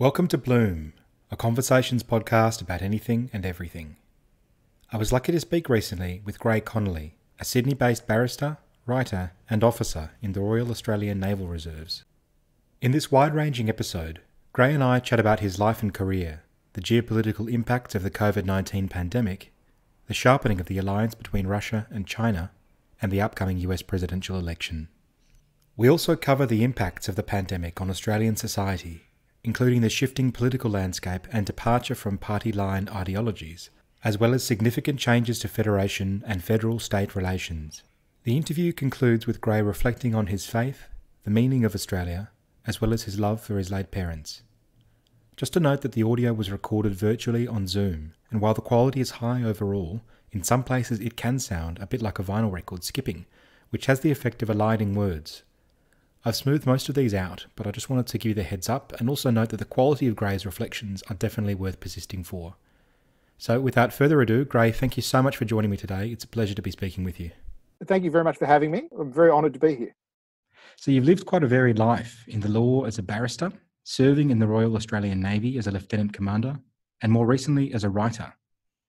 Welcome to Bloom, a conversations podcast about anything and everything. I was lucky to speak recently with Connolly, a Sydney-based barrister, writer and officer in the Royal Australian Naval Reserves. In this wide-ranging episode, Gray and I chat about his life and career, the geopolitical impacts of the COVID-19 pandemic, the sharpening of the alliance between Russia and China, and the upcoming US presidential election. We also cover the impacts of the pandemic on Australian society, including the shifting political landscape and departure from party-line ideologies, as well as significant changes to federation and federal-state relations. The interview concludes with Gray reflecting on his faith, the meaning of Australia, as well as his love for his late parents. Just to note that the audio was recorded virtually on Zoom, and while the quality is high overall, in some places it can sound a bit like a vinyl record skipping, which has the effect of aligning words. I've smoothed most of these out, but I just wanted to give you the heads up and also note that the quality of Gray's reflections are definitely worth persisting for. So without further ado, Gray, thank you so much for joining me today. It's a pleasure to be speaking with you. Thank you very much for having me. I'm very honoured to be here. So you've lived quite a varied life in the law as a barrister, serving in the Royal Australian Navy as a Lieutenant Commander, and more recently as a writer.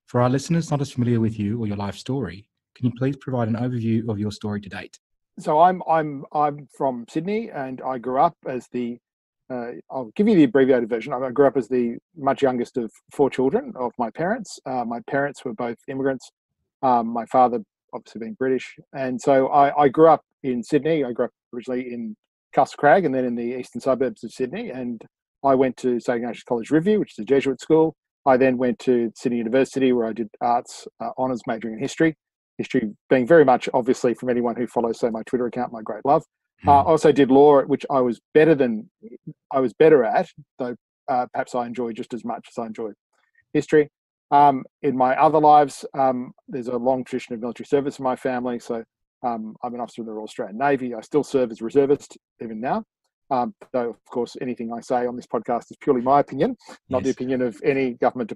For our listeners not as familiar with you or your life story, can you please provide an overview of your story to date? So I'm from Sydney, and I grew up as the I'll give you the abbreviated version. I grew up as the much youngest of four children of my parents. My parents were both immigrants. My father obviously being British, and so I grew up in Sydney. I grew up originally in Castle Crag and then in the eastern suburbs of Sydney. And I went to St Ignatius College Review, which is a Jesuit school. I then went to Sydney University, where I did arts honours, majoring in history. History being very much, obviously, from anyone who follows, say, my Twitter account, my great love. I also did law, which I was better at, though perhaps I enjoy just as much as I enjoy history. In my other lives, there's a long tradition of military service in my family. So I'm an officer in the Royal Australian Navy. I still serve as a reservist even now. Though, of course, anything I say on this podcast is purely my opinion, not the opinion of any government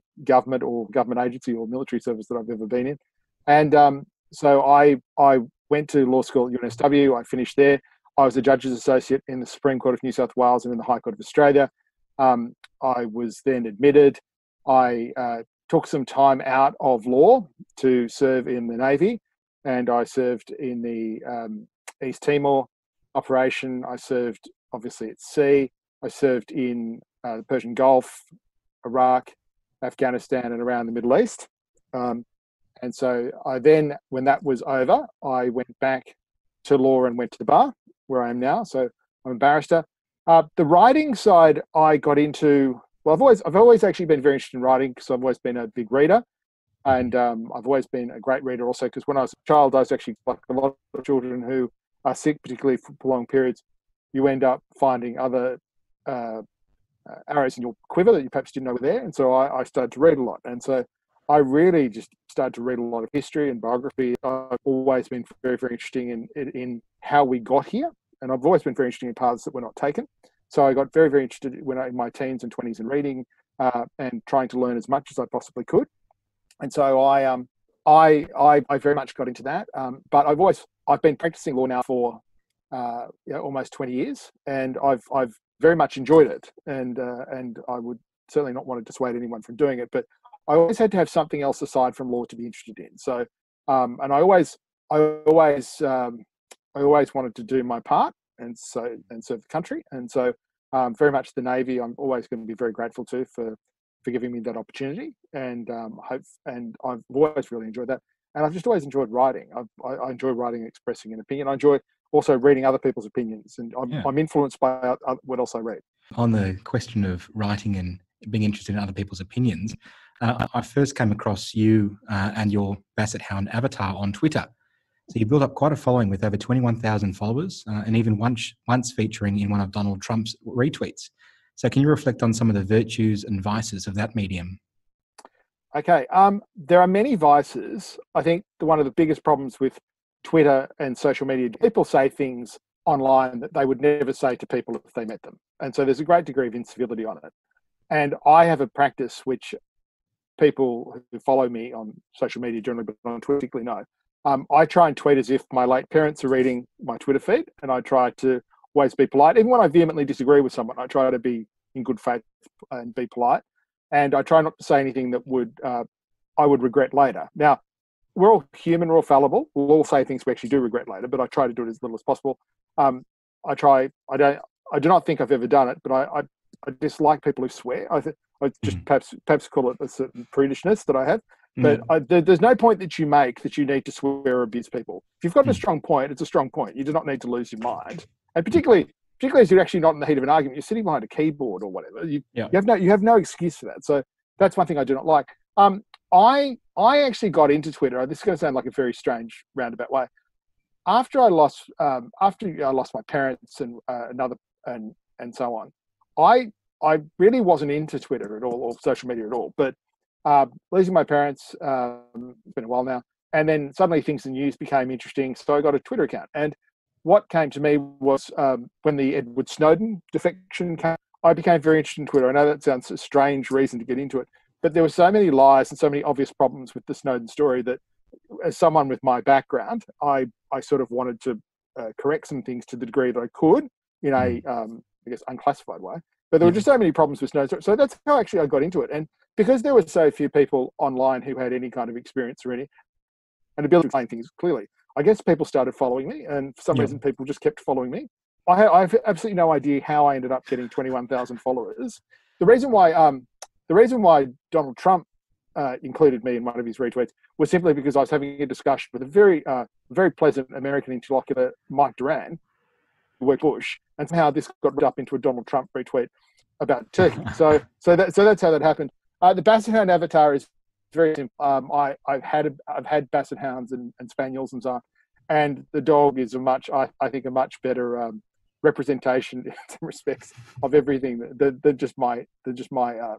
or government agency or military service that I've ever been in. And so I went to law school at UNSW. I finished there. I was a judge's associate in the Supreme Court of New South Wales and in the High Court of Australia. I was then admitted. I took some time out of law to serve in the Navy, and I served in the East Timor operation. I served, obviously, at sea. I served in the Persian Gulf, Iraq, Afghanistan, and around the Middle East. And so I then, when that was over, I went back to law and went to the bar, where I am now. So I'm a barrister. The writing side, I got into. Well, I've always actually been very interested in writing because I've always been a big reader, and I've always been a great reader also because when I was a child, I was actually like a lot of children who are sick, particularly for prolonged periods. You end up finding other arrows in your quiver that you perhaps didn't know were there, and so I started to read a lot, and so I really just started to read a lot of history and biography. I've always been very, very interested in how we got here, and I've always been very interested in paths that were not taken. So I got very, very interested when in my teens and 20s in reading and trying to learn as much as I possibly could. And so I very much got into that. But I've been practicing law now for almost 20 years, and I've very much enjoyed it. And I would certainly not want to dissuade anyone from doing it, but I always had to have something else aside from law to be interested in. So, and I always wanted to do my part and serve the country. And so, very much the Navy, I'm always going to be very grateful to for giving me that opportunity. And I've always really enjoyed that. And I've just always enjoyed writing. I enjoy writing and expressing an opinion. I enjoy also reading other people's opinions, and I'm influenced by what else I read. On the question of writing and being interested in other people's opinions, I first came across you and your Basset Hound avatar on Twitter. So you built up quite a following with over 21,000 followers and even once featuring in one of Donald Trump's retweets. So can you reflect on some of the virtues and vices of that medium? Okay. There are many vices. I think one of the biggest problems with Twitter and social media, people say things online that they would never say to people if they met them. And so there's a great degree of incivility on it. And I have a practice which people who follow me on social media generally, but on Twitter particularly know. I try and tweet as if my late parents are reading my Twitter feed, and I try to always be polite. Even when I vehemently disagree with someone, I try to be in good faith and be polite. And I try not to say anything that I would regret later. Now, we're all human, we're all fallible. We'll all say things we actually do regret later, but I try to do it as little as possible. I do not think I've ever done it, but I dislike people who swear. I just perhaps call it a certain prudishness that I have. But there's no point that you make that you need to swear or abuse people. If you've got a strong point, it's a strong point. You do not need to lose your mind. And particularly as you're actually not in the heat of an argument, you're sitting behind a keyboard or whatever. You have no excuse for that. So that's one thing I do not like. I actually got into Twitter. This is going to sound like a very strange roundabout way. After I lost my parents and and so on, I really wasn't into Twitter at all or social media at all. But losing my parents, it's been a while now, and then suddenly things in news became interesting. So I got a Twitter account, and what came to me was when the Edward Snowden defection came, I became very interested in Twitter. I know that sounds a strange reason to get into it, but there were so many lies and so many obvious problems with the Snowden story that, as someone with my background, I sort of wanted to correct some things to the degree that I could in a, I guess, unclassified way. But there were just so many problems with Snowden. So that's how actually I got into it. And because there were so few people online who had any kind of experience or any ability to explain things clearly, I guess people started following me, and for some reason people just kept following me. I have absolutely no idea how I ended up getting 21,000 followers. The reason why Donald Trump included me in one of his retweets was simply because I was having a discussion with a very pleasant American interlocutor, Mike Duran, who worked Bush, and somehow this got ripped up into a Donald Trump retweet about Turkey. So that's how that happened. The Basset Hound avatar is very simple. I've had Basset Hounds and Spaniels and so on, and the dog is I think a much better representation in some respects of everything than just my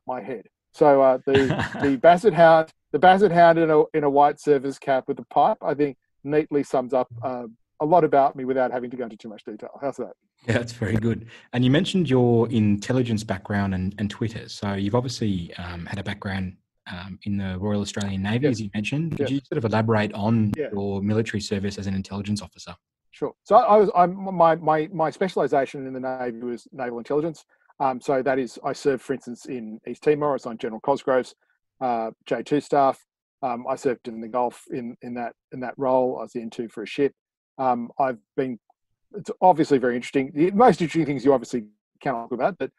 head. So the Basset Hound in a white service cap with a pipe, I think neatly sums up a lot about me without having to go into too much detail. How's that? Yeah, that's very good. And you mentioned your intelligence background and Twitter. So you've obviously had a background in the Royal Australian Navy, as you mentioned. Could you sort of elaborate on your military service as an intelligence officer? Sure. So my specialisation in the Navy was naval intelligence. So that is, I served, for instance, in East Timor. I was on General Cosgrove's J2 staff. I served in the Gulf in that role. I was the N2 for a ship. It's obviously very interesting. The most interesting things you obviously cannot talk about, but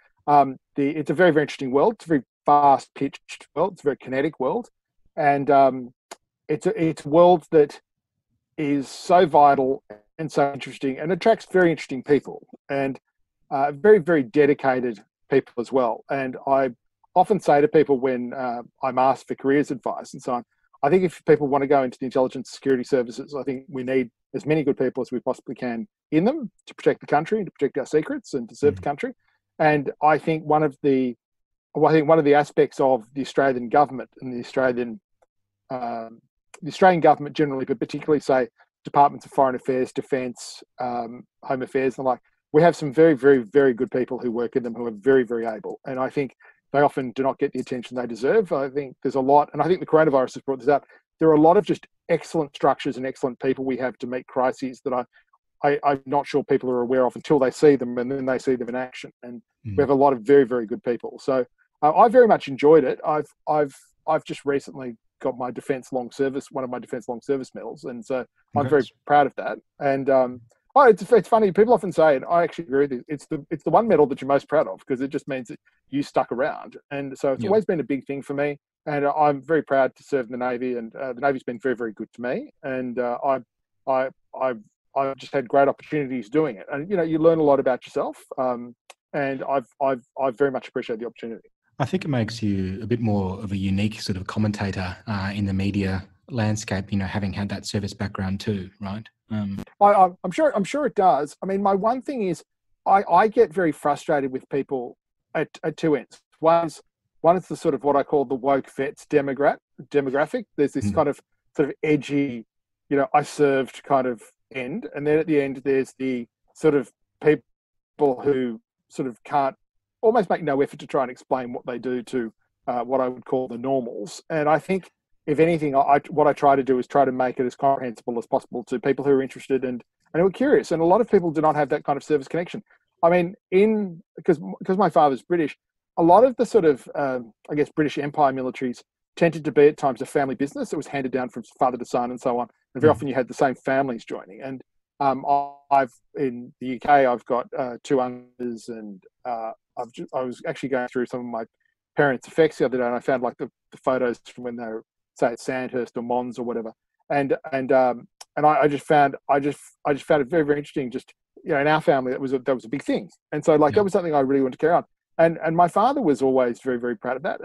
it's a very, very interesting world. It's a very fast-pitched world. It's a very kinetic world, and it's a world that is so vital and so interesting and attracts very interesting people and very, very dedicated people as well. And I often say to people when I'm asked for careers advice and so on, I think if people want to go into the intelligence security services, I think we need as many good people as we possibly can in them to protect the country and to protect our secrets and to serve the country. And I think one of the aspects of the Australian government and the Australian government generally, but particularly say departments of foreign affairs, defence, home affairs, and the like, we have some very, very, very good people who work in them who are very, very able. And I think they often do not get the attention they deserve. I think there's a lot, and I think the coronavirus has brought this out. There are a lot of just excellent structures and excellent people we have to meet crises that I'm not sure people are aware of until they see them, and then they see them in action. And we have a lot of very, very good people. So I very much enjoyed it. I've just recently got my one of my Defence Long Service medals, and so I'm very proud of that. And it's funny. People often say, and I actually agree with you, it's the one medal that you're most proud of because it just means that you stuck around. And so it's always been a big thing for me. And I'm very proud to serve in the Navy, and the Navy's been very, very good to me. And I've just had great opportunities doing it. And you learn a lot about yourself. And I've very much appreciated the opportunity. I think it makes you a bit more of a unique sort of commentator in the media landscape, having had that service background too, right? I'm sure it does. I mean, my one thing is I get very frustrated with people at two ends. One is the sort of what I call the woke vets demographic. There's this kind of sort of edgy, I served kind of end. And then at the end, there's the sort of people who sort of can't almost make no effort to try and explain what they do to what I would call the normals. And I think, if anything, what I try to do is try to make it as comprehensible as possible to people who are interested and who are curious. And a lot of people do not have that kind of service connection. I mean, because my father's British, a lot of the sort of, I guess, British Empire militaries tended to be at times a family business that was handed down from father to son and so on. And very often you had the same families joining. And I've in the UK, I've got two uncles, and I was actually going through some of my parents' effects the other day, and I found like the photos from when they were, say, at Sandhurst or Mons or whatever. And I just found it very, very interesting. Just, you know, in our family, that was a big thing. And so like that was something I really wanted to carry on. And my father was always very, very proud of that.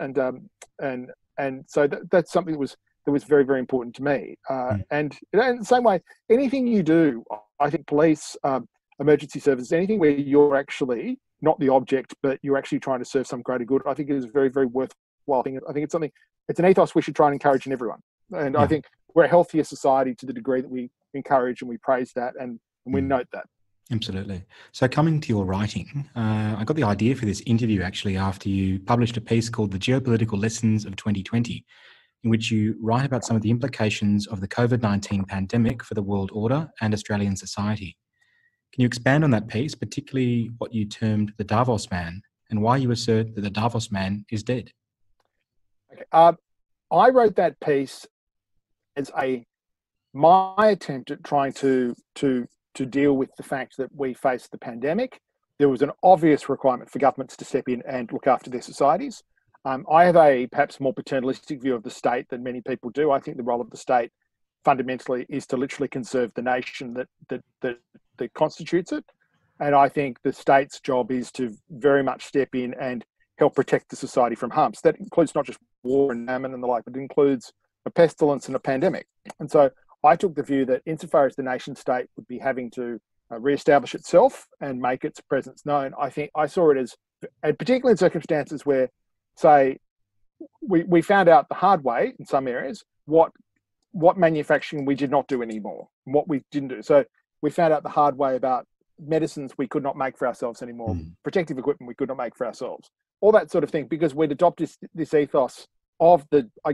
And so that's something that was very, very important to me. And in the same way, anything you do, I think police, emergency services, anything where you're actually not the object, but you're actually trying to serve some greater good, I think it is a very, very worthwhile thing. I think it's an ethos we should try and encourage in everyone. And I think we're a healthier society to the degree that we encourage and we praise that and we note that. Absolutely. So coming to your writing, I got the idea for this interview actually after you published a piece called The Geopolitical Lessons of 2020, in which you write about some of the implications of the COVID-19 pandemic for the world order and Australian society. Can you expand on that piece, particularly what you termed the Davos man, and why you assert that the Davos man is dead? Okay. I wrote that piece as my attempt at trying to deal with the fact that we faced the pandemic. There was an obvious requirement for governments to step in and look after their societies. I have a perhaps more paternalistic view of the state than many people do. I think the role of the state fundamentally is to literally conserve the nation that constitutes it. And I think the state's job is to very much step in and help protect the society from harms. That includes not just war and famine and the like, but it includes a pestilence and a pandemic. And so I took the view that insofar as the nation state would be having to reestablish itself and make its presence known, I think I saw it as, and particularly in circumstances where, say, we found out the hard way in some areas what manufacturing we did not do anymore, and what we didn't do. So we found out the hard way about medicines we could not make for ourselves anymore, protective equipment we could not make for ourselves, all that sort of thing, because we'd adopted this ethos of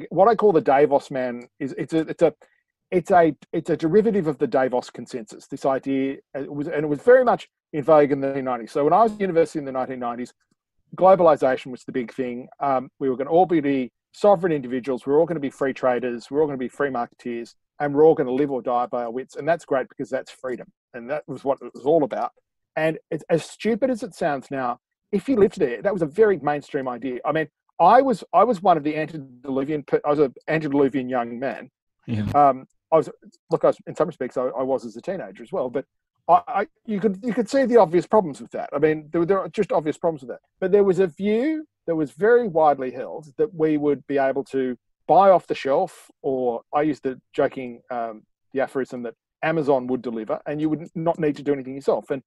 what I call the Davos man. It's a derivative of the Davos consensus. This idea, it was very much in vogue in the 1990s. So when I was at university in the 1990s, globalization was the big thing. We were going to all be sovereign individuals. We were all going to be free traders. We were all going to be free marketeers, and we're all going to live or die by our wits. And that's great because that's freedom. And that was what it was all about. And it's, as stupid as it sounds now, if you lived there, that was a very mainstream idea. I mean, I was one of the antediluvian. I was an antediluvian young man. Yeah. I was in some respects I was as a teenager as well, but you could see the obvious problems with that. I mean, there are just obvious problems with that. But there was a view that was very widely held that we would be able to buy off the shelf, or I used the joking the aphorism that Amazon would deliver, and you would not need to do anything yourself. And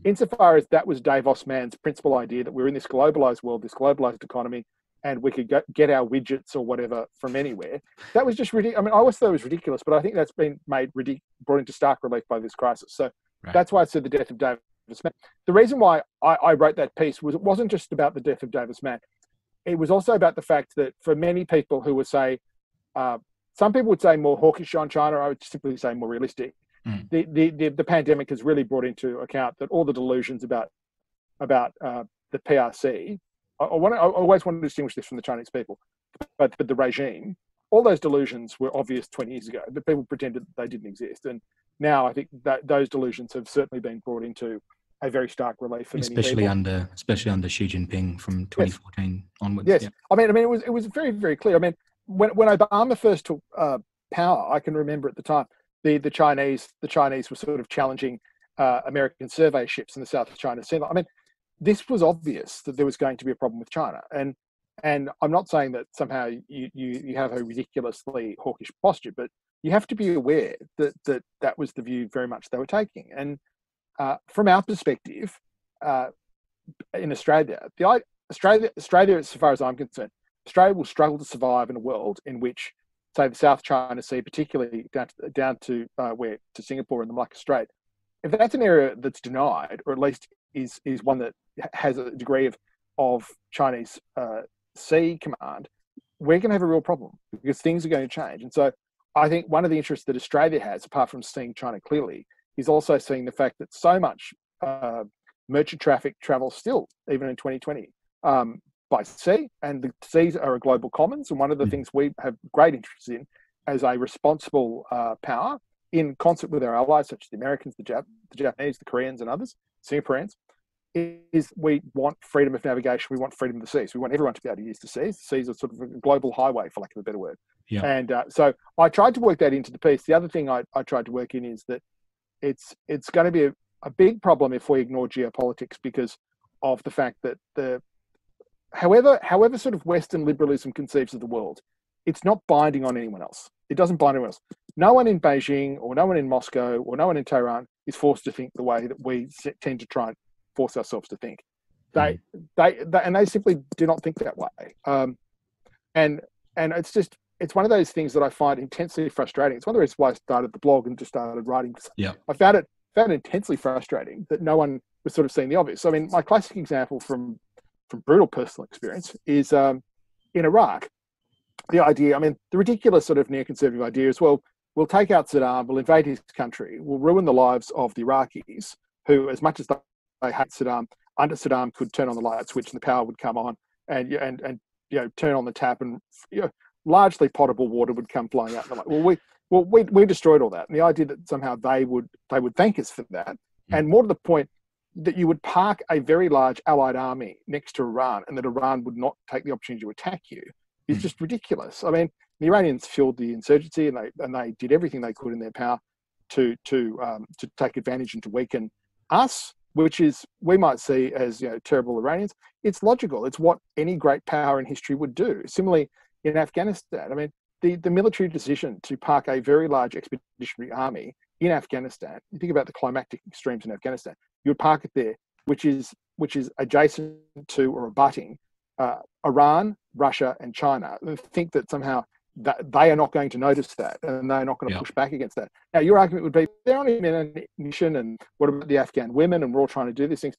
insofar as that was Davos man's principal idea, that we're in this globalized world, this globalized economy, and we could get our widgets or whatever from anywhere. That was just ridiculous. I mean, I always thought it was ridiculous, but I think that's been brought into stark relief by this crisis. So that's why I said the death of Davis Mann. The reason why I wrote that piece was it wasn't just about the death of Davis Mann. It was also about the fact that for many people who would say, some people would say more hawkish on China, I would simply say more realistic. The pandemic has really brought into account that all the delusions about the PRC. I always want to distinguish this from the Chinese people, but the regime, all those delusions were obvious 20 years ago, but people pretended they didn't exist. And now I think that those delusions have certainly been brought into a very stark relief for many people. Especially under Xi Jinping from 2014 onwards. Yes. Yeah. I mean, it was very, very clear. I mean, when Obama first took power, I can remember at the time, the Chinese were sort of challenging American survey ships in the South China Sea. I mean, this was obvious that there was going to be a problem with China. And I'm not saying that somehow you have a ridiculously hawkish posture, but you have to be aware that was the view very much they were taking. And from our perspective, in Australia, Australia, as far as I'm concerned, Australia will struggle to survive in a world in which, say, the South China Sea, particularly down to Singapore and the Malacca Strait, if that's an area that's denied, or at least is one that has a degree of Chinese sea command, we're going to have a real problem because things are going to change. And so I think one of the interests that Australia has, apart from seeing China clearly, is also seeing the fact that so much merchant traffic travels still, even in 2020, by sea, and the seas are a global commons. And one of the things we have great interest in as a responsible power, in concert with our allies such as the Americans, the Japanese, the Koreans, and others, Singaporeans, is we want freedom of navigation. We want freedom of the seas. We want everyone to be able to use the seas. The seas are sort of a global highway, for lack of a better word. Yeah. And so I tried to work that into the piece. The other thing I tried to work in is that it's going to be a big problem if we ignore geopolitics, because of the fact that however sort of Western liberalism conceives of the world, it's not binding on anyone else. It doesn't bind anyone else. No one in Beijing or no one in Moscow or no one in Tehran is forced to think the way that we tend to try and force ourselves to think. They simply do not think that way. And it's one of those things that I find intensely frustrating. It's one of the reasons why I started the blog and just started writing. Yeah. I found it intensely frustrating that no one was sort of seeing the obvious. I mean, my classic example from brutal personal experience is in Iraq. The idea, I mean, the ridiculous sort of neoconservative idea is, well, we'll take out Saddam, we'll invade his country, we'll ruin the lives of the Iraqis, who, as much as they hate Saddam, under Saddam could turn on the light switch and the power would come on, and turn on the tap, and largely potable water would come flowing out. And they're like, we destroyed all that, and the idea that somehow they would thank us for that, and more to the point, that you would park a very large allied army next to Iran, and that Iran would not take the opportunity to attack you, is just ridiculous. I mean, the Iranians fueled the insurgency, and they did everything they could in their power to take advantage and to weaken us, which is, we might see as terrible Iranians. It's logical. It's what any great power in history would do. Similarly, in Afghanistan, I mean, the military decision to park a very large expeditionary army in Afghanistan. You think about the climactic extremes in Afghanistan. You would park it there, which is adjacent to or abutting Iran, Russia, and China. And think that somehow that they are not going to notice that, and they're not going to push back against that. Now, your argument would be, they're only ammunition, and what about the Afghan women, and we're all trying to do these things.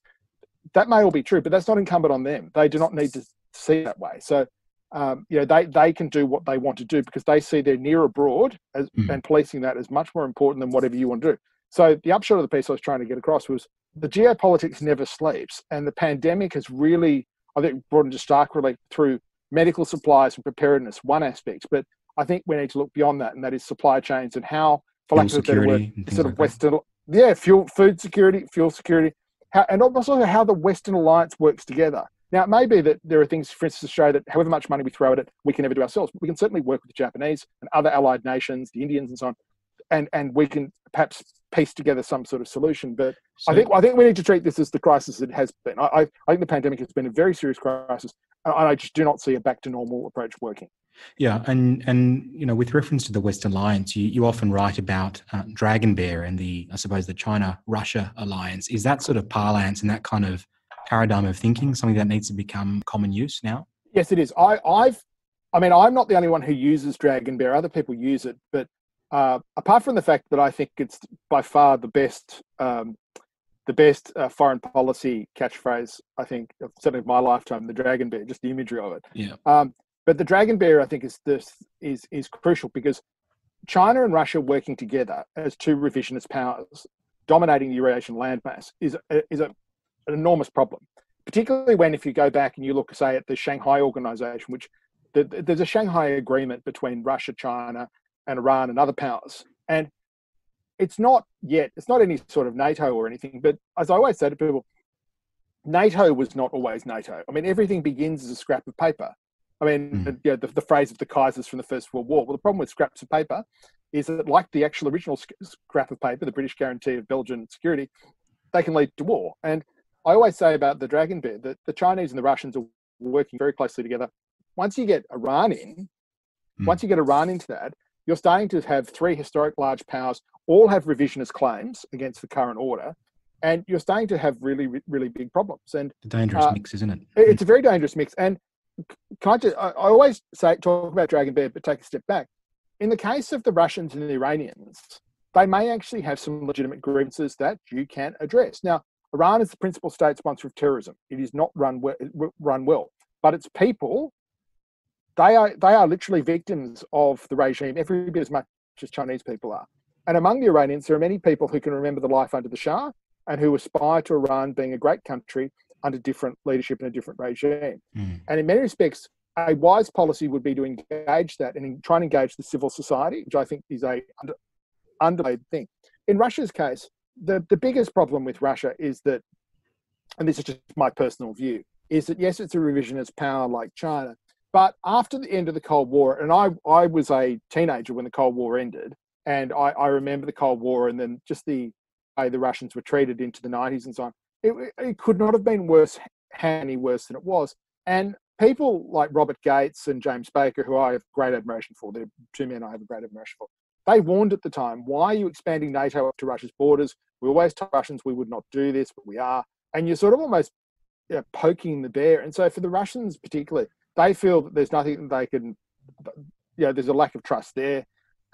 That may all be true, but that's not incumbent on them. They do not need to see it that way. So, they can do what they want to do, because they see their near abroad and policing that as much more important than whatever you want to do. So the upshot of the piece I was trying to get across was the geopolitics never sleeps, and the pandemic has really, I think, brought into stark relief through medical supplies and preparedness, one aspect. But I think we need to look beyond that, and that is supply chains and how, for lack of a better word, sort of Western, food security, fuel security, and also how the Western alliance works together. Now, it may be that there are things, for instance, Australia, that however much money we throw at it, we can never do ourselves. But we can certainly work with the Japanese and other allied nations, the Indians and so on, and we can perhaps piece together some sort of solution. But I think we need to treat this as the crisis it has been. I think the pandemic has been a very serious crisis, and I just do not see a back to normal approach working. Yeah, and with reference to the Western alliance, you often write about Dragon Bear and the China-Russia alliance. Is that sort of parlance and that kind of paradigm of thinking something that needs to become common use now? Yes, it is. I'm not the only one who uses Dragon Bear. Other people use it, but apart from the fact that I think it's by far the best foreign policy catchphrase, I think, certainly of my lifetime, the Dragon Bear, just the imagery of it. Yeah. But the Dragon Bear, I think, is crucial, because China and Russia working together as two revisionist powers dominating the Eurasian landmass is an enormous problem, particularly when, if you go back and you look, say, at the Shanghai Organization, which there's a Shanghai Agreement between Russia, China, and Iran and other powers. And it's not any sort of NATO or anything, but as I always say to people, NATO was not always NATO. I mean, everything begins as a scrap of paper. I mean, the phrase of the Kaisers from the First World War. Well, the problem with scraps of paper is that, like the actual original scrap of paper, the British guarantee of Belgian security, they can lead to war. And I always say about the Dragon Bear that the Chinese and the Russians are working very closely together. Once you get Iran into that, you're starting to have three historic large powers all have revisionist claims against the current order, and you're starting to have really, really big problems. And a dangerous mix, isn't it? It's a very dangerous mix. And I always talk about Dragon Bear, but take a step back. In the case of the Russians and the Iranians, they may actually have some legitimate grievances that you can address. Now, Iran is the principal state sponsor of terrorism. It is not run well, but its people, they are literally victims of the regime every bit as much as Chinese people are. And among the Iranians, there are many people who can remember the life under the Shah and who aspire to Iran being a great country under different leadership and a different regime. Mm. And in many respects, a wise policy would be to engage that and try and engage the civil society, which I think is a underplayed thing. In Russia's case, the biggest problem with Russia is that, and this is just my personal view, is that yes, it's a revisionist power like China, but after the end of the Cold War, and I was a teenager when the Cold War ended, and I remember the Cold War and then just the way the Russians were treated into the 90s and so on. It could not have been any worse than it was. And people like Robert Gates and James Baker, who I have great admiration for, they're two men I have a great admiration for, they warned at the time, why are you expanding NATO up to Russia's borders? We always told Russians we would not do this, but we are. And you're sort of almost poking the bear. And so for the Russians particularly, they feel that there's nothing that they can, there's a lack of trust there.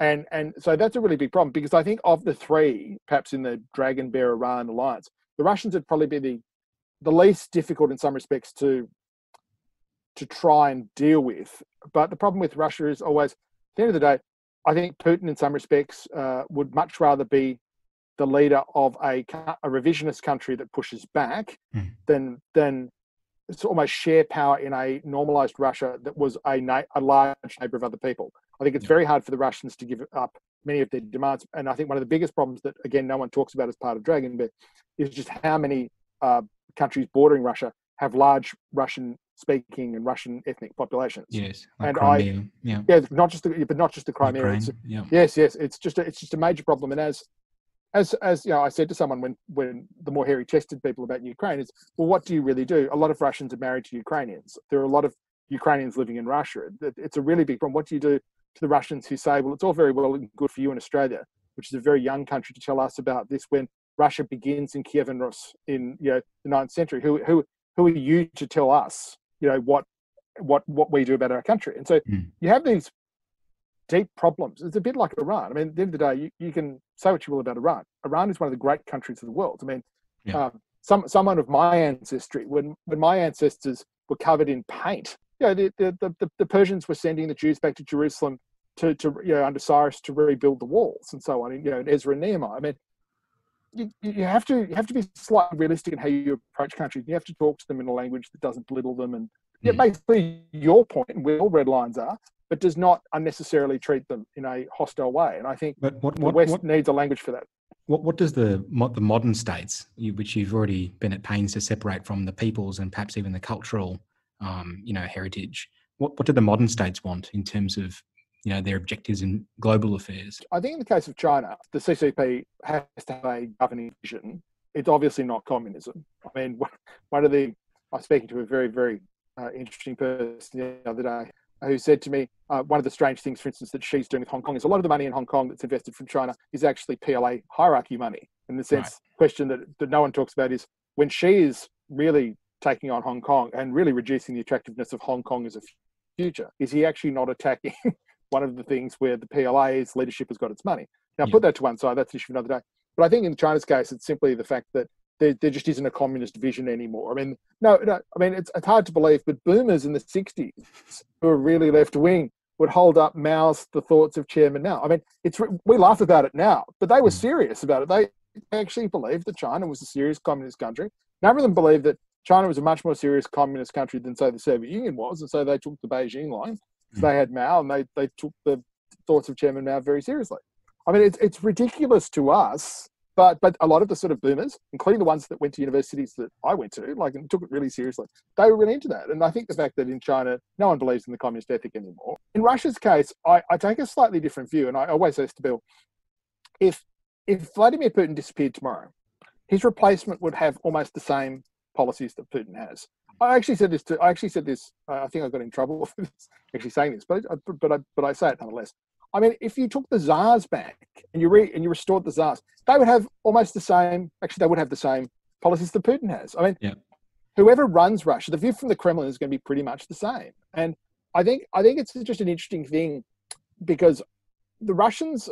And so that's a really big problem, because I think of the three, perhaps in the Dragon Bear Iran alliance, the Russians would probably be the least difficult in some respects to try and deal with. But the problem with Russia is always, at the end of the day, I think Putin in some respects would much rather be the leader of a revisionist country that pushes back than it's almost share power in a normalized Russia that was a large neighbor of other people. I think it's very hard for the Russians to give up many of their demands. And I think one of the biggest problems that, again, no one talks about as part of Dragon Bear is just how many countries bordering Russia have large Russian-speaking and Russian ethnic populations. Yes, like and Crimea, but not just the Crimea. Ukraine, Yes, it's just a major problem. And as I said to someone when the more hairy-chested people about Ukraine is, well, what do you really do? A lot of Russians are married to Ukrainians. There are a lot of Ukrainians living in Russia. It's a really big problem. What do you do to the Russians who say, well, it's all very well and good for you in Australia, which is a very young country, to tell us about this when Russia begins in Kiev and Rus in the 9th century? Who are you to tell us what we do about our country? And so you have these deep problems. It's a bit like Iran. I mean, at the end of the day, you can say what you will about Iran. Iran is one of the great countries of the world. I mean, someone of my ancestry, when my ancestors were covered in paint, the Persians were sending the Jews back to Jerusalem to under Cyrus to rebuild the walls and so on. And Ezra and Nehemiah. I mean, you have to be slightly realistic in how you approach countries. You have to talk to them in a language that doesn't belittle them, and basically your point and where all red lines are, but does not unnecessarily treat them in a hostile way. And I think the West needs a language for that. What does the modern states, which you've already been at pains to separate from the peoples and perhaps even the cultural, heritage, what do the modern states want in terms of their objectives in global affairs? I think in the case of China, the CCP has to have a governing vision. It's obviously not communism. I mean, I was speaking to a very, very interesting person the other day who said to me, one of the strange things, for instance, that she's doing with Hong Kong is a lot of the money in Hong Kong that's invested from China is actually PLA hierarchy money. In the sense, question that no one talks about is when she is really taking on Hong Kong and really reducing the attractiveness of Hong Kong as a future, is he actually not attacking one of the things where the PLA's leadership has got its money? Now, put that to one side, that's an issue for another day. But I think in China's case, it's simply the fact that there just isn't a communist vision anymore. I mean, it's hard to believe, but boomers in the 60s who are really left-wing would hold up the thoughts of Chairman Mao. I mean, we laugh about it now, but they were serious about it. They actually believed that China was a serious communist country. None of them believed that China was a much more serious communist country than, say, the Soviet Union was, and so they took the Beijing line. They had Mao, and they took the thoughts of Chairman Mao very seriously. I mean, it's ridiculous to us, but a lot of the sort of boomers, including the ones that went to universities that I went to, and took it really seriously, they were really into that. And I think the fact that in China, no one believes in the communist ethic anymore. In Russia's case, I take a slightly different view, and I always say this to Bill, if Vladimir Putin disappeared tomorrow, his replacement would have almost the same policies that Putin has. I actually said this. I think I got in trouble for this, actually saying this, but I say it nonetheless. I mean, if you took the Tsars back and you restored the Tsars, they would have almost the same. Actually, they would have the same policies that Putin has. I mean, whoever runs Russia, the view from the Kremlin is going to be pretty much the same. And I think it's just an interesting thing because the Russians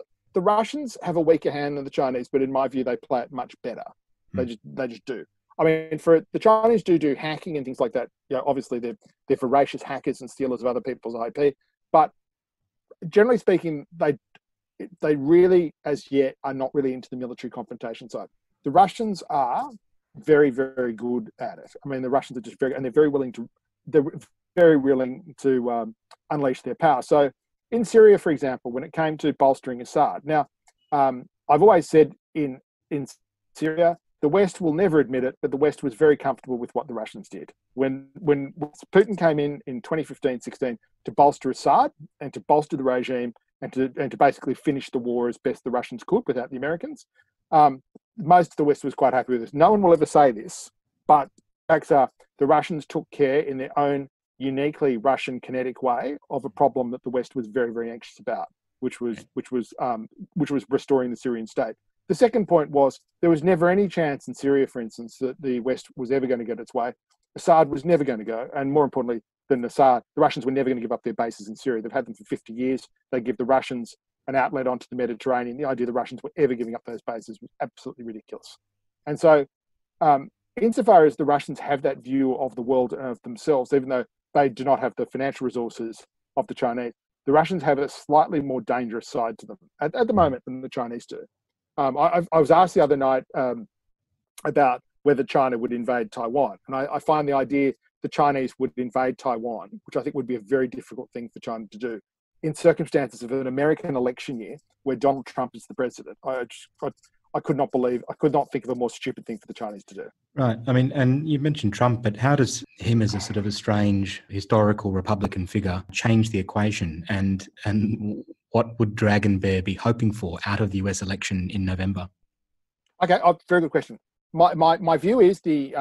have a weaker hand than the Chinese, but in my view, they play it much better. They just do. I mean, for the Chinese do hacking and things like that. Obviously they're voracious hackers and stealers of other people's IP, but generally speaking, they really, as yet, are not really into the military confrontation side. The Russians are, very, very good at it. I mean, the Russians are just they're very willing to unleash their power. So in Syria, for example, when it came to bolstering Assad, now I've always said in Syria, the West will never admit it, but the West was very comfortable with what the Russians did. When Putin came in 2015-16 to bolster Assad and to bolster the regime and to basically finish the war as best the Russians could without the Americans, most of the West was quite happy with this. No one will ever say this, but facts are the Russians took care in their own uniquely Russian kinetic way of a problem that the West was very, very anxious about, which was restoring the Syrian state. The second point was there was never any chance in Syria, for instance, that the West was ever going to get its way. Assad was never going to go, and more importantly than Assad, the Russians were never going to give up their bases in Syria. They've had them for 50 years. They give the Russians an outlet onto the Mediterranean. The idea the Russians were ever giving up those bases was absolutely ridiculous. And so, insofar as the Russians have that view of the world and of themselves, even though they do not have the financial resources of the Chinese, the Russians have a slightly more dangerous side to them at the moment than the Chinese do. I was asked the other night about whether China would invade Taiwan. And I find the idea the Chinese would invade Taiwan, which I think would be a very difficult thing for China to do, in circumstances of an American election year where Donald Trump is the president. I could not think of a more stupid thing for the Chinese to do. Right. I mean, and you mentioned Trump, but how does him as a sort of a strange historical Republican figure change the equation? And what would Dragon Bear be hoping for out of the US election in November? Okay, very good question. My view is the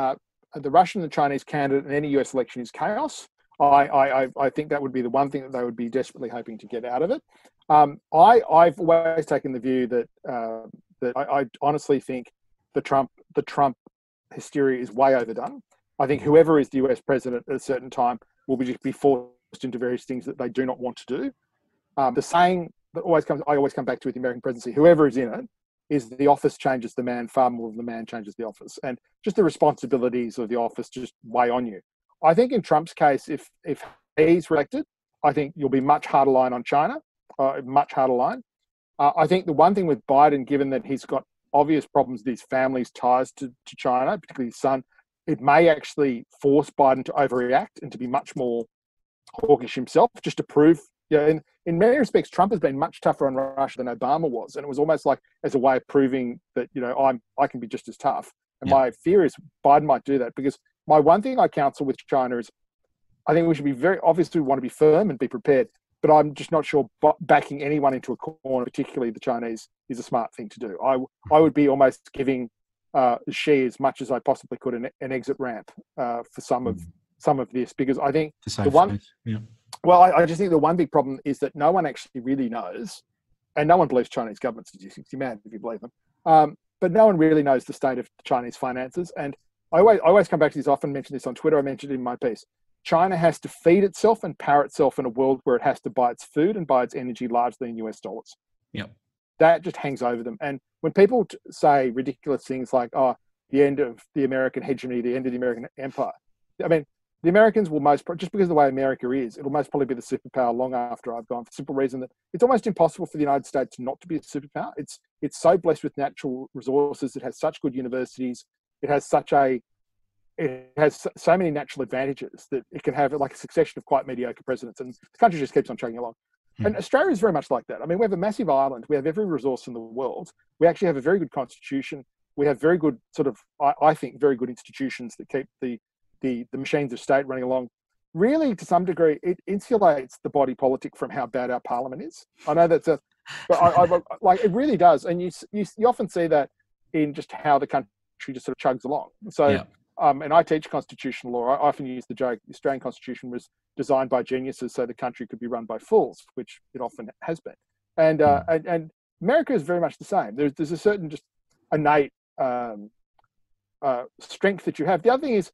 Russian and the Chinese candidate in any US election is chaos. I think that would be the one thing that they would be desperately hoping to get out of it. I've always taken the view that I honestly think the Trump hysteria is way overdone. I think whoever is the US president at a certain time will be forced into various things that they do not want to do. The saying that I always come back to with the American presidency, whoever is in it, is the office changes the man far more than the man changes the office. And just the responsibilities of the office just weigh on you. I think in Trump's case, if he's reelected, I think you'll be much harder line on China, much harder line. I think the one thing with Biden, given that he's got obvious problems with his family's ties to China, particularly his son, it may actually force Biden to overreact and to be much more hawkish himself, just to prove, in many respects, Trump has been much tougher on Russia than Obama was. And it was almost like as a way of proving that, I can be just as tough. And my fear is Biden might do that, because my one thing I counsel with China is I think we should be we want to be firm and be prepared, but I'm just not sure backing anyone into a corner, particularly the Chinese, is a smart thing to do. I would be almost giving Xi as much as I possibly could an exit ramp for some of this, because I think I just think the one big problem is that no one actually really knows, and no one believes Chinese government statistics. You're mad if you believe them. But no one really knows the state of Chinese finances. And I always come back to this, often mention this on Twitter, I mentioned it in my piece. China has to feed itself and power itself in a world where it has to buy its food and buy its energy largely in US dollars. Yep. That just hangs over them. And when people say ridiculous things like, the end of the American hegemony, the end of the American empire, I mean, the Americans will just because of the way America is, it'll most probably be the superpower long after I've gone, for the simple reason that it's almost impossible for the United States not to be a superpower. It's so blessed with natural resources. It has such good universities. It has so many natural advantages that it can have like a succession of quite mediocre presidents, and the country just keeps on chugging along. And Australia is very much like that. I mean, we have a massive island. We have every resource in the world. We actually have a very good constitution. We have very good I think, very good institutions that keep the machines of state running along. Really, to some degree, it insulates the body politic from how bad our parliament is. I know that's but it really does. And you often see that in just how the country just sort of chugs along. So, and I teach constitutional law. I often use the joke, the Australian Constitution was designed by geniuses so the country could be run by fools, which it often has been. And America is very much the same. There's a certain just innate strength that you have. The other thing is,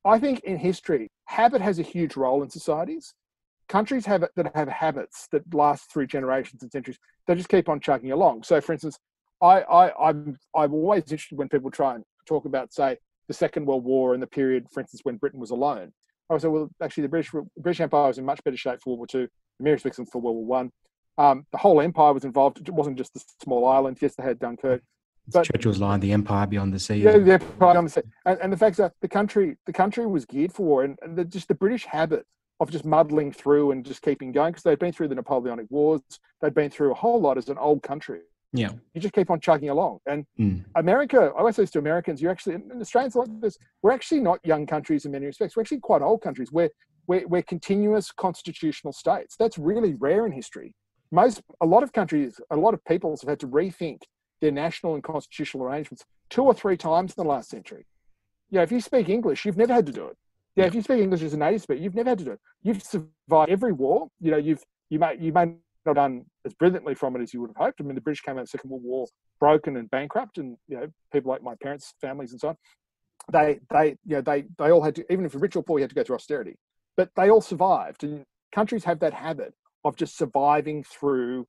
I think in history, habit has a huge role in societies. Countries that have habits that last through generations and centuries, they just keep on chugging along. So, for instance, I'm always interested when people try and talk about, say, the Second World War and the period, for instance, when Britain was alone. I say, well, actually, the British Empire was in much better shape for World War II, the American respects for World War I. The whole empire was involved. It wasn't just the small island. Yes, they had Dunkirk. It's But Churchill's line, "The empire beyond the sea," yeah, isn't it? they're probably on the same. And the fact that the country was geared for war, and just the British habit of just muddling through and just keeping going, because they'd been through the Napoleonic Wars, they'd been through a whole lot as an old country. Yeah. You just keep on chugging along. And Mm. America, I always say this to Americans, you're actually, and Australians like this, we're actually not young countries in many respects. We're actually quite old countries. We're continuous constitutional states. That's really rare in history. A lot of countries, a lot of peoples have had to rethink their national and constitutional arrangements 2 or 3 times in the last century. Yeah, if you speak English, you've never had to do it. Yeah, if you speak English as a native speaker, you've never had to do it. You've survived every war. You know, you may not have done as brilliantly from it as you would have hoped. I mean, the British came out of the Second World War broken and bankrupt, and people like my parents' families and so on, they all had to, even if you're rich or poor, you had to go through austerity. But they all survived, and countries have that habit of just surviving through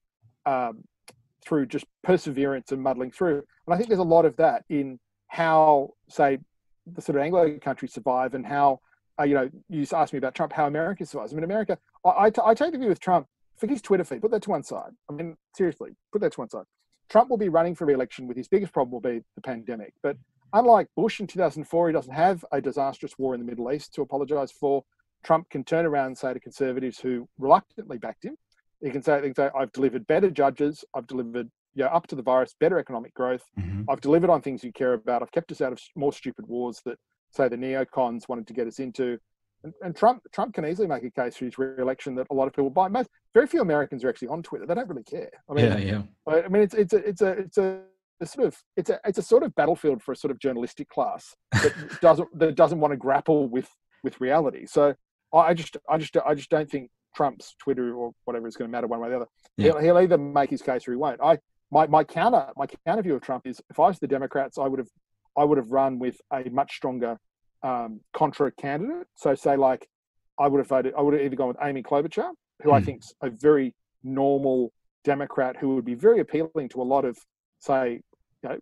just perseverance and muddling through. And I think there's a lot of that in how, say, the sort of Anglo countries survive, and how, you asked me about Trump, how America survives. I mean, America, I take the view with Trump, forget his Twitter feed, put that to one side. I mean, seriously, put that to one side. Trump will be running for re-election with his biggest problem will be the pandemic. But unlike Bush in 2004, he doesn't have a disastrous war in the Middle East to apologize for. Trump can turn around and say to conservatives who reluctantly backed him, they can say, I've delivered better judges, I've delivered up to the virus, better economic growth, I've delivered on things you care about, I've kept us out of more stupid wars that, say, the neocons wanted to get us into. And Trump can easily make a case for his re-election that a lot of people buy. Very few Americans are actually on Twitter. They don't really care. I mean, I mean, it's a sort of battlefield for a sort of journalistic class that doesn't want to grapple with reality. So I just don't think Trump's Twitter or whatever is going to matter one way or the other. Yeah. He'll either make his case or he won't. My counter view of Trump is, if I was the Democrats, I would have run with a much stronger contra candidate. So say, like, I would have either gone with Amy Klobuchar, who I think's a very normal Democrat who would be very appealing to a lot of, say,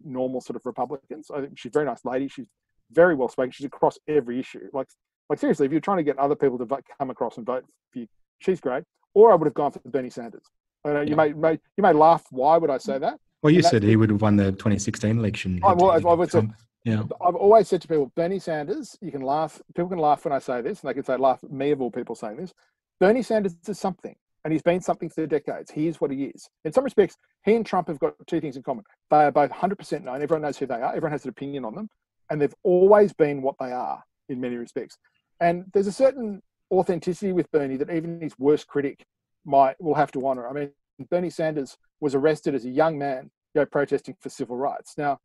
normal sort of Republicans. I think she's a very nice lady. She's very well spoken. She's across every issue. Like seriously, if you're trying to get other people to come across and vote for you, she's great. Or I would have gone for Bernie Sanders. I know you may laugh. Why would I say that? Well, you said he would have won the 2016 election. I've always said to people, Bernie Sanders, you can laugh. People can laugh when I say this, and they can say, laugh at me of all people saying this. Bernie Sanders is something, and he's been something for decades. He is what he is. In some respects, he and Trump have got 2 things in common. They are both 100% known. Everyone knows who they are. Everyone has an opinion on them, and they've always been what they are in many respects. And there's a certain authenticity with Bernie that even his worst critic will have to honor. I mean, Bernie Sanders was arrested as a young man, protesting for civil rights. Now,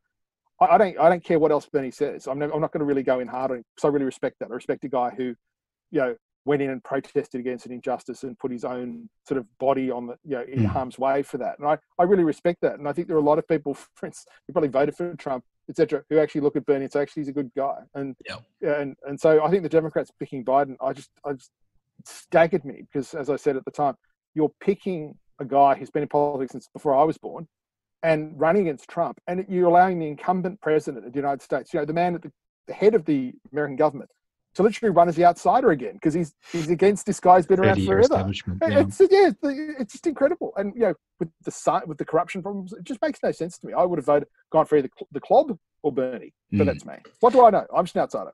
I don't care what else Bernie says. I'm not going to really go in hard on him, because I really respect that. I respect a guy who, went in and protested against an injustice and put his own sort of body on the, in harm's way for that. And I really respect that. And I think there are a lot of people, friends, who probably voted for Trump, etc., who actually look at Bernie and say, actually, he's a good guy. And and so I think the Democrats picking Biden, I just it staggered me, because, as I said at the time, you're picking a guy who's been in politics since before I was born, and running against Trump, and you're allowing the incumbent president of the United States, the man at the head of the American government, to literally run as the outsider again, because he's against this guy who's been around forever. It's just incredible. And with the corruption problems, it just makes no sense to me. I would have gone for either the Clob or Bernie, but that's me. What do I know? I'm just an outsider.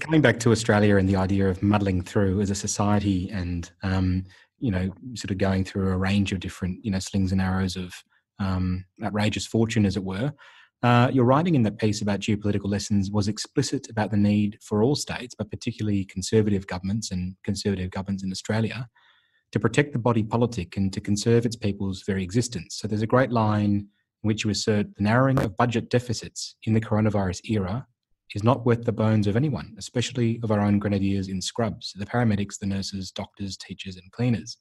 Coming back to Australia and the idea of muddling through as a society, and sort of going through a range of different slings and arrows of outrageous fortune, as it were. Your writing in that piece about geopolitical lessons was explicit about the need for all states, but particularly conservative governments and conservative governments in Australia, to protect the body politic and to conserve its people's very existence. So there's a great line in which you assert the narrowing of budget deficits in the coronavirus era is not worth the bones of anyone, especially of our own grenadiers in scrubs, the paramedics, the nurses, doctors, teachers, and cleaners.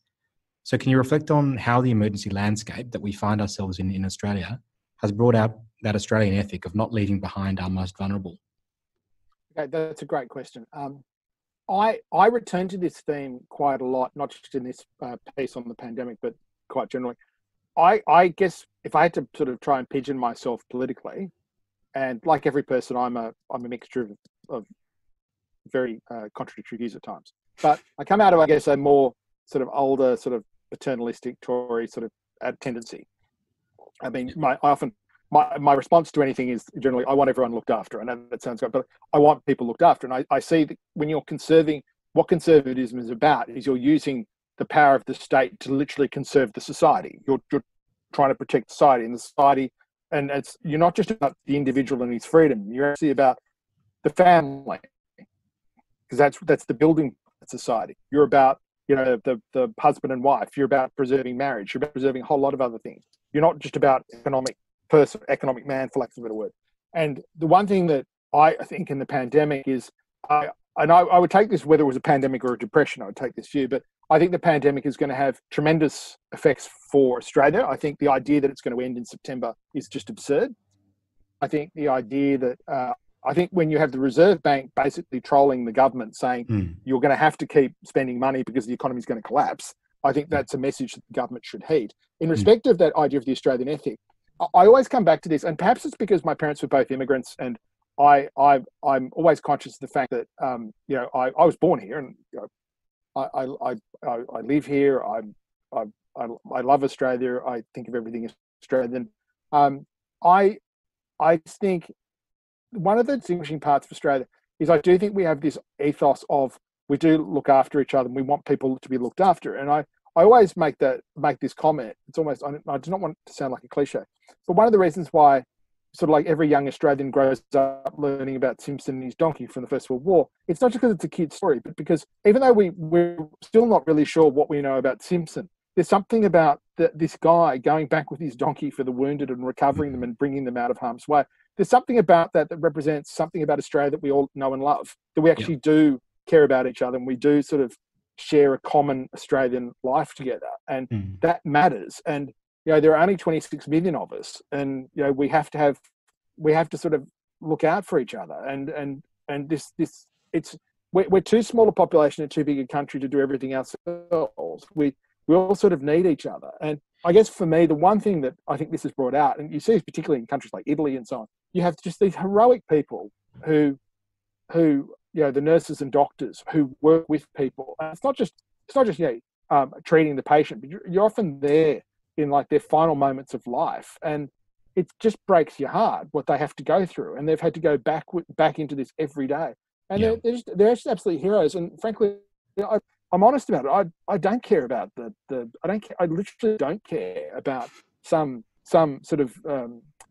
So can you reflect on how the emergency landscape that we find ourselves in Australia has brought out that Australian ethic of not leaving behind our most vulnerable? Okay, that's a great question. I return to this theme quite a lot, not just in this piece on the pandemic, but quite generally. I guess if I had to sort of try and pigeon myself politically, and like every person, I'm a mixture of very contradictory views at times. But I come out of, I guess, a more sort of older, sort of paternalistic Tory sort of tendency. I mean, my my response to anything is generally, I want everyone looked after. I know that sounds good, but I want people looked after. And I see that when you're conserving, what conservatism is about is you're using the power of the state to literally conserve the society. You're trying to protect society, and the society, and you're not just about the individual and his freedom. You're actually about the family, because that's the building of society. You're about, the husband and wife. You're about preserving marriage. You're about preserving a whole lot of other things. You're not just about economic man, for lack of a better word. And the one thing that I think in the pandemic is, I would take this, whether it was a pandemic or a depression, I would take this view, but I think the pandemic is going to have tremendous effects for Australia. I think the idea that it's going to end in September is just absurd. I think the idea that, I think when you have the Reserve Bank basically trolling the government saying you're going to have to keep spending money because the economy is going to collapse, I think that's a message that the government should heed. In respect of that idea of the Australian ethic, I always come back to this, and perhaps it's because my parents were both immigrants, and I'm always conscious of the fact that I was born here, and I live here. I love Australia. I think of everything as Australian. I think one of the distinguishing parts of Australia is I do think we have this ethos of we do look after each other and we want people to be looked after. And I always make this comment. It's almost, I do not want to sound like a cliche, but one of the reasons why sort of like every young Australian grows up learning about Simpson and his donkey from the First World War, it's not just because it's a kid's story, but because even though we're still not really sure what we know about Simpson, there's something about this guy going back with his donkey for the wounded and recovering them and bringing them out of harm's way. There's something about that represents something about Australia that we all know and love, that we actually do care about each other, and we do sort of share a common Australian life together, and that matters. And there are only 26 million of us, and we have to sort of look out for each other. And we're too small a population and too big a country to do everything ourselves. We all sort of need each other. And I guess for me, the one thing that I think this has brought out, and you see this particularly in countries like Italy and so on, you have just these heroic people who the nurses and doctors who work with people. And it's not just treating the patient, but you're often there in like their final moments of life, and it just breaks your heart what they have to go through, and they've had to go back into this every day, and they're just absolute heroes. And frankly, I'm honest about it. I don't care about I literally don't care about some sort of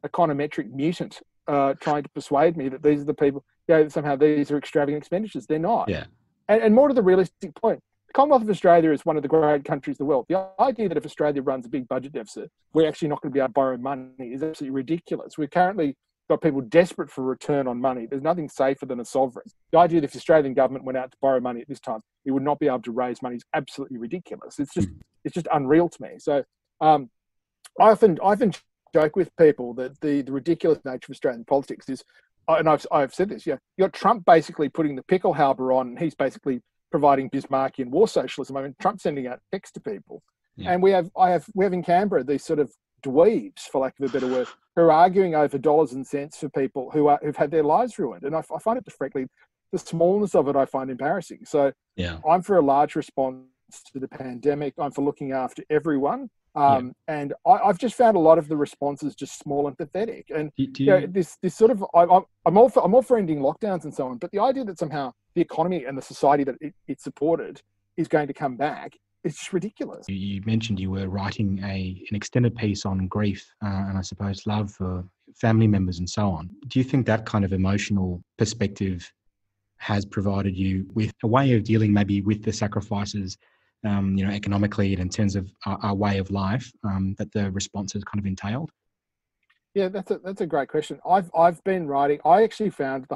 econometric mutant trying to persuade me that these are the people. Somehow these are extravagant expenditures. They're not. Yeah. And more to the realistic point, the Commonwealth of Australia is one of the great countries in the world. The idea that if Australia runs a big budget deficit, we're actually not going to be able to borrow money is absolutely ridiculous. We've currently got people desperate for return on money. There's nothing safer than a sovereign. The idea that if the Australian government went out to borrow money at this time, it would not be able to raise money is absolutely ridiculous. It's just unreal to me. So I often joke with people that the ridiculous nature of Australian politics is, and I've said this, you got Trump basically putting the pickle halber on, and he's basically providing Bismarckian war socialism. I mean, Trump's sending out text to people, and we have in Canberra these sort of dweebs, for lack of a better word, who are arguing over dollars and cents for people who've had their lives ruined. And I find it, frankly, the smallness of it I find embarrassing. So I'm for a large response to the pandemic. I'm for looking after everyone. And I've just found a lot of the responses just small and pathetic. And this sort of, I'm all for ending lockdowns and so on, but the idea that somehow the economy and the society that it supported is going to come back, it's just ridiculous. You mentioned you were writing an extended piece on grief and I suppose love for family members and so on. Do you think that kind of emotional perspective has provided you with a way of dealing maybe with the sacrifices economically and in terms of our way of life that the response has kind of entailed? Yeah, that's a great question. I've been writing. I actually found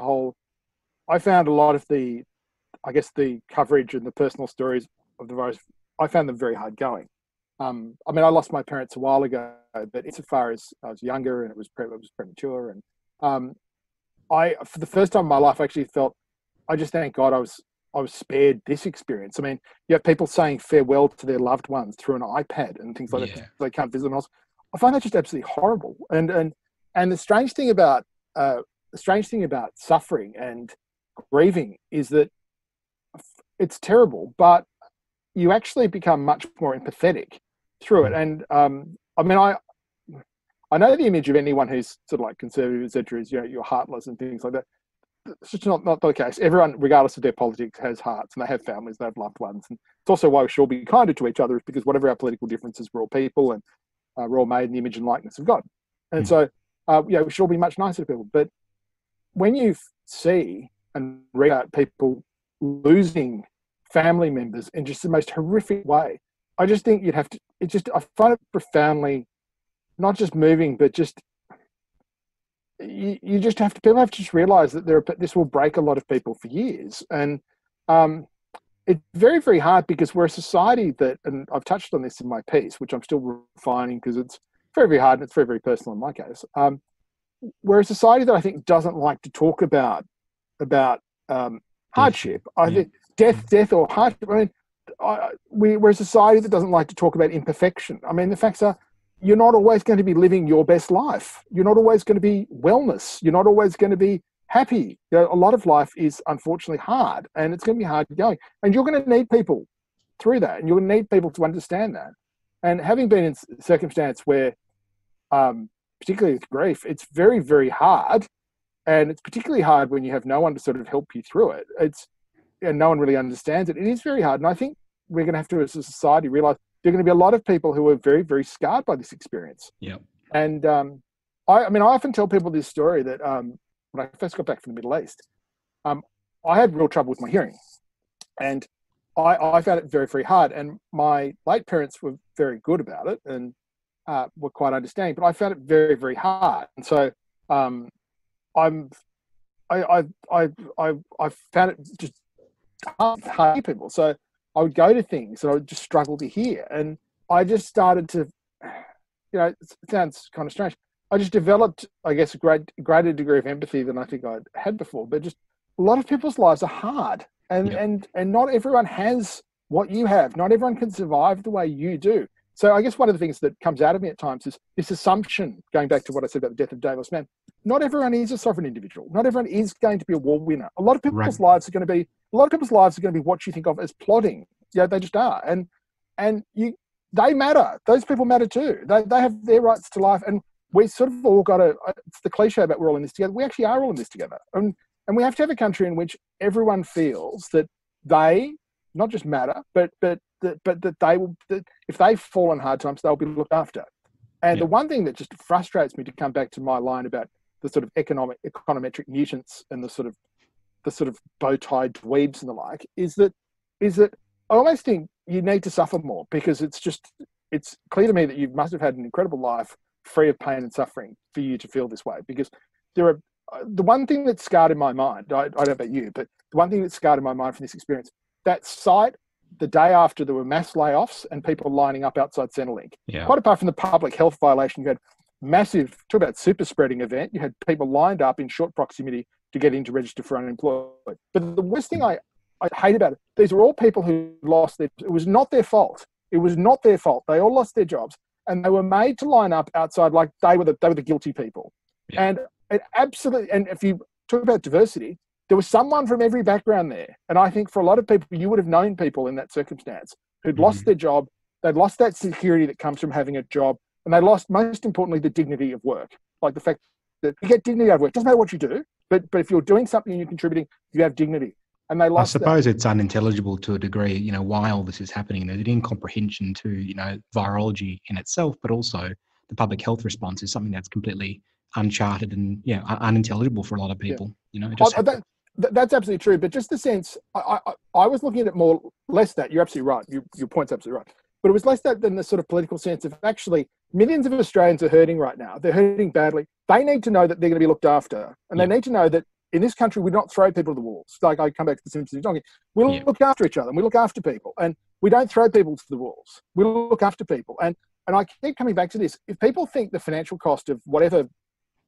I found a lot of the coverage and the personal stories of the virus. I found them very hard going. I mean, I lost my parents a while ago, but insofar as I was younger and it was premature, and for the first time in my life, I actually felt, I just thank God I was spared this experience. I mean, you have people saying farewell to their loved ones through an iPad and things like that. They can't visit them else. I find that just absolutely horrible. And the strange thing about suffering and grieving is that it's terrible, but you actually become much more empathetic through it. And I mean, I know the image of anyone who's sort of like conservative, etc., is you're heartless and things like that. It's just not the case. Everyone, regardless of their politics, has hearts and they have families, they have loved ones. And it's also why we should all be kinder to each other, is because whatever our political differences, we're all people and we're all made in the image and likeness of God. And so, we should all be much nicer to people. But when you see and read out people losing family members in just the most horrific way, I just think I find it profoundly, not just moving, but just, people have to just realize that this will break a lot of people for years. And it's very, very hard because we're a society that, and I've touched on this in my piece, which I'm still refining because it's very, very hard and it's very, very personal in my case. We're a society that I think doesn't like to talk about hardship. I think death or hardship. I mean, we're a society that doesn't like to talk about imperfection. I mean, the facts are, you're not always going to be living your best life. You're not always going to be wellness. You're not always going to be happy. A lot of life is unfortunately hard, and it's going to be hard going. And you're going to need people through that, and you're going to need people to understand that. And having been in circumstance where, particularly with grief, it's very, very hard, and it's particularly hard when you have no one to sort of help you through it. And no one really understands it. It is very hard, and I think we're going to have to, as a society, realize there are going to be a lot of people who are very, very scarred by this experience. Yeah. And I often tell people this story that when I first got back from the Middle East, I had real trouble with my hearing, and I found it very, very hard. And my late parents were very good about it and were quite understanding, but I found it very, very hard. And so I found it just hard to hear people. So I would go to things and I would just struggle to hear. And I just started to, it sounds kind of strange. I just developed, I guess, a greater degree of empathy than I think I'd had before. But just a lot of people's lives are hard. And not everyone has what you have. Not everyone can survive the way you do. So I guess one of the things that comes out of me at times is this assumption, going back to what I said about the death of Davis Man, not everyone is a sovereign individual. Not everyone is going to be a war winner. A lot of people's lives are going to be what you think of as plodding. Yeah, they just are. And they matter. Those people matter too. They have their rights to life. And we sort of all got it's the cliche about we're all in this together. We actually are all in this together. And we have to have a country in which everyone feels that they not just matter, but that if they fall in hard times, they'll be looked after. And the one thing that just frustrates me, to come back to my line about the sort of econometric mutants and the sort of bow tie dweebs and the like, is that I almost think you need to suffer more, because it's clear to me that you must have had an incredible life free of pain and suffering for you to feel this way. Because the one thing that's scarred in my mind, I don't know about you, but the one thing that's scarred in my mind from this experience, that sight the day after there were mass layoffs and people lining up outside Centrelink. Yeah. Quite apart from the public health violation, you had massive, talk about super spreading event, you had people lined up in short proximity to get in to register for unemployed. But the worst thing I hate about it, these are all people who lost it was not their fault. It was not their fault. They all lost their jobs, and they were made to line up outside like they were the guilty people. Yeah. And it absolutely, and if you talk about diversity, there was someone from every background there. And I think for a lot of people, you would have known people in that circumstance who'd lost their job. They'd lost that security that comes from having a job. And they lost, most importantly, the dignity of work. Like the fact that you get dignity out of work. It doesn't matter what you do, but if you're doing something and you're contributing, you have dignity. And they lost I suppose it's unintelligible to a degree, why all this is happening. There's an incomprehension to, virology in itself, but also the public health response is something that's completely uncharted and unintelligible for a lot of people. That's absolutely true. But just the sense, I was looking at it less that, you're absolutely right. Your point's absolutely right. But it was less that than the sort of political sense of actually millions of Australians are hurting right now. They're hurting badly. They need to know that they're going to be looked after. And they need to know that in this country, we don't throw people to the wolves. Like I come back to the Simpson talking, we'll look after each other and we look after people. And we don't throw people to the wolves. We look after people. And I keep coming back to this. If people think the financial cost of whatever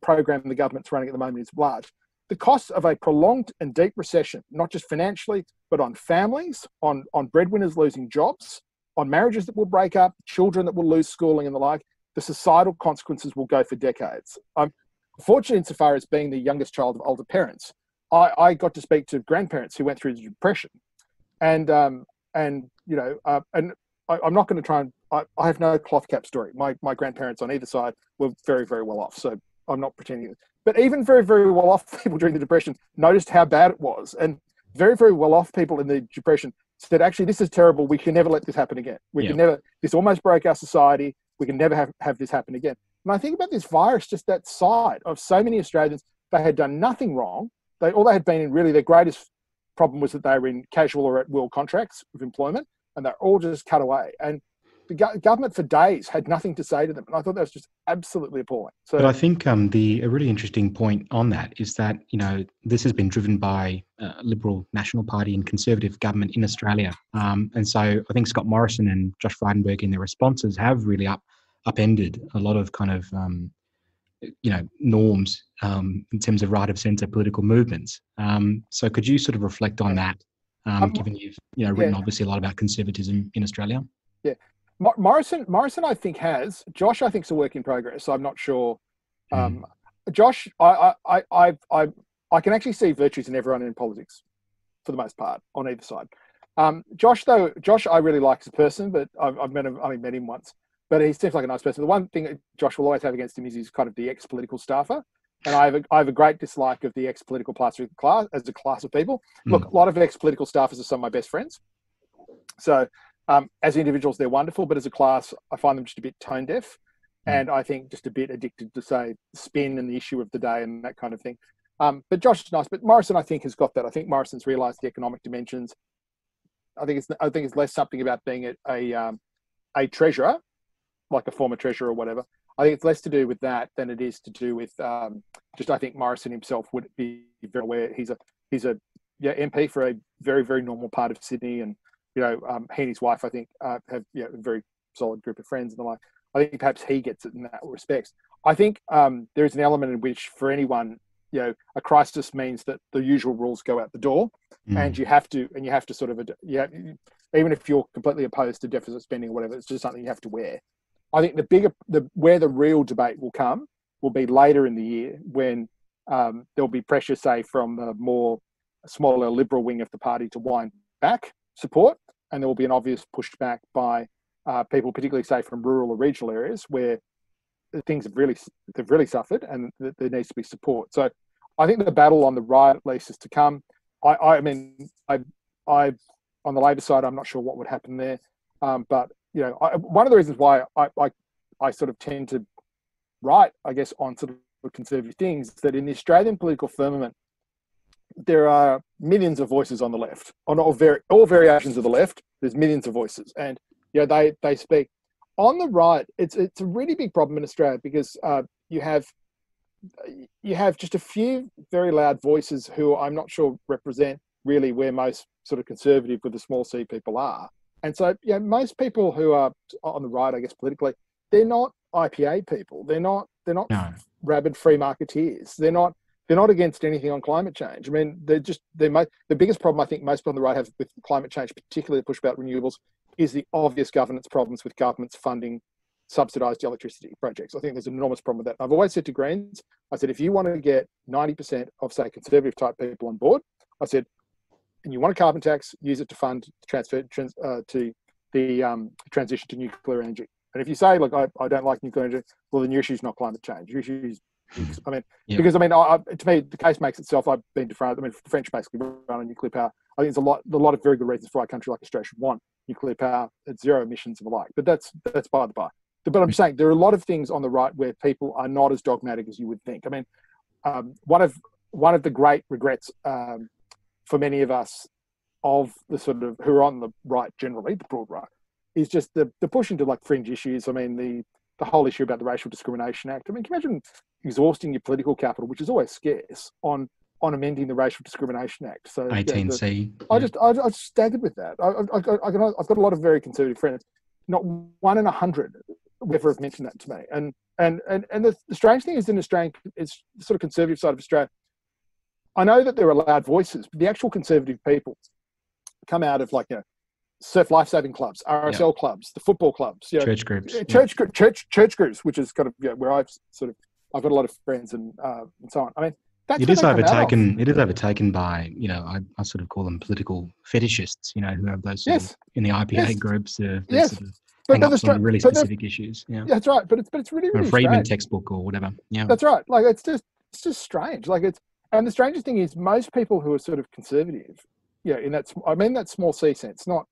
program the government's running at the moment is large, the cost of a prolonged and deep recession, not just financially, but on families, on breadwinners losing jobs, on marriages that will break up, children that will lose schooling and the like, the societal consequences will go for decades. I'm fortunate insofar as being the youngest child of older parents. I got to speak to grandparents who went through the Depression. And I'm not going to try and, I have no cloth cap story. My grandparents on either side were very, very well off. So I'm not pretending. But even very, very well off people during the Depression noticed how bad it was. And very, very well off people in the Depression said, actually, this is terrible. We can never let this happen again. We can never, this almost broke our society. We can never have this happen again. And I think about this virus, just that side of so many Australians, they had done nothing wrong. All they had been in, really, their greatest problem was that they were in casual or at will contracts of employment, and they're all just cut away. And the government for days had nothing to say to them. And I thought that was just absolutely appalling. So, but I think a really interesting point on that is that, this has been driven by Liberal National Party and Conservative government in Australia. And so I think Scott Morrison and Josh Frydenberg in their responses have really upended a lot of kind of, norms in terms of right of centre political movements. So could you sort of reflect on that, given you've written obviously a lot about conservatism in Australia? Yeah. Morrison, I think has. Josh, I think, is a work in progress. So I'm not sure. Josh, I can actually see virtues in everyone in politics, for the most part, on either side. Josh, I really like as a person, but I've met him. I only met him once, but he seems like a nice person. The one thing that Josh will always have against him is he's kind of the ex-political staffer, and I have a great dislike of the ex-political class as a class of people. Look, a lot of ex-political staffers are some of my best friends. So. As individuals, they're wonderful, but as a class, I find them just a bit tone deaf, and I think just a bit addicted to, say, spin and the issue of the day and that kind of thing. But Josh is nice, but Morrison, I think, has got that. I think Morrison's realised the economic dimensions. I think it's less something about being a treasurer, like a former treasurer or whatever. I think it's less to do with that than it is to do with just. I think Morrison himself would be very aware. He's a MP for a very, very normal part of Sydney, and he and his wife, I think, have a very solid group of friends and the like. I think perhaps he gets it in that respect. I think there is an element in which, for anyone, a crisis means that the usual rules go out the door, and you have to sort of, even if you're completely opposed to deficit spending or whatever, it's just something you have to wear. I think where the real debate will come will be later in the year, when there'll be pressure, say, from the more smaller liberal wing of the party to wind back support, and there will be an obvious pushback by people, particularly, say, from rural or regional areas where things have really suffered, and there needs to be support. So I think the battle on the right, at least, is to come. I mean, on the Labor side, I'm not sure what would happen there, but one of the reasons why I sort of tend to write, I guess, on sort of conservative things, that in the Australian political firmament, there are millions of voices on the left, on all variations of the left. There's millions of voices, and they speak. On the right, it's a really big problem in Australia, because you have just a few very loud voices who I'm not sure represent really where most sort of conservative with the small c people are. And so most people who are on the right, I guess, politically, they're not IPA people. They're not rabid free marketeers. They're not against anything on climate change. I mean, the biggest problem I think most people on the right have with climate change, particularly the push about renewables, is the obvious governance problems with governments funding subsidised electricity projects. I think there's an enormous problem with that. I've always said to Greens, I said, if you want to get 90% of, say, conservative type people on board, I said, and you want a carbon tax, use it to fund to the transition to nuclear energy. And if you say, look, I don't like nuclear energy, well, then your issue is not climate change. Your issue is, because to me, the case makes itself. I've been to France. I mean, the French basically run on nuclear power. I think there's a lot of very good reasons for why a country like Australia should want nuclear power at zero emissions and the like. But that's by the by. But I'm saying there are a lot of things on the right where people are not as dogmatic as you would think. I mean, one of the great regrets for many of us of the sort of who are on the right generally, the broad right, is just the push into like fringe issues. I mean, the whole issue about the Racial Discrimination Act. I mean, can you imagine exhausting your political capital, which is always scarce, on amending the Racial Discrimination Act? So 18C. I just staggered with that. I've got a lot of very conservative friends. Not 1 in 100 ever have mentioned that to me. And the strange thing is, in Australia, it's the sort of conservative side of Australia. I know that there are loud voices, but the actual conservative people come out of surf lifesaving clubs, RSL clubs, the football clubs, church groups, church groups, which is kind of where I've got a lot of friends and so on. I mean, That's It where is they come out of. overtaken. It is overtaken by, I sort of call them political fetishists. Who have those sort of Yes, in the IPA yes, groups, their yes. sort of But hang-ups on really but specific issues. Yeah, that's right. But it's really or a really Friedman strange. textbook or whatever. Yeah, That's right. Like it's just strange. And the strangest thing is most people who are sort of conservative, I mean that small c sense, not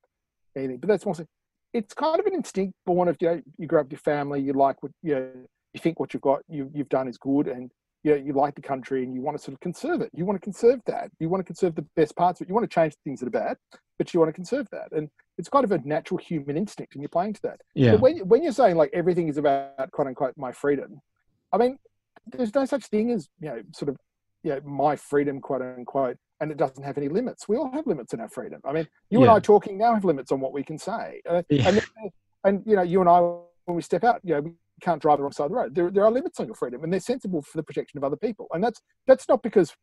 anything, but that small c. It's kind of an instinct born of you grow up with your family, you like what you think what you've done is good, and you like the country and you want to sort of conserve it. You want to conserve that. You want to conserve the best parts of it. You want to change things that are bad, but you want to conserve that. And it's kind of a natural human instinct, and you're playing to that. yeah, But when you're saying like everything is about quote unquote my freedom, I mean, there's no such thing as sort of my freedom quote unquote, and it doesn't have any limits. We all have limits in our freedom. I mean, you and yeah, I talking now have limits on what we can say, yeah, and you and I when we step out, we can't drive the wrong side of the road. There are limits on your freedom, and they're sensible for the protection of other people. And that's not because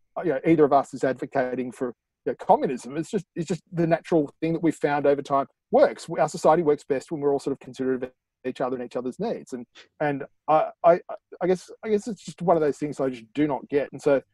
either of us is advocating for communism. It's just the natural thing that we've found over time works. Our society works best when we're all sort of considerate of each other and each other's needs. And I guess it's just one of those things I just do not get. And so it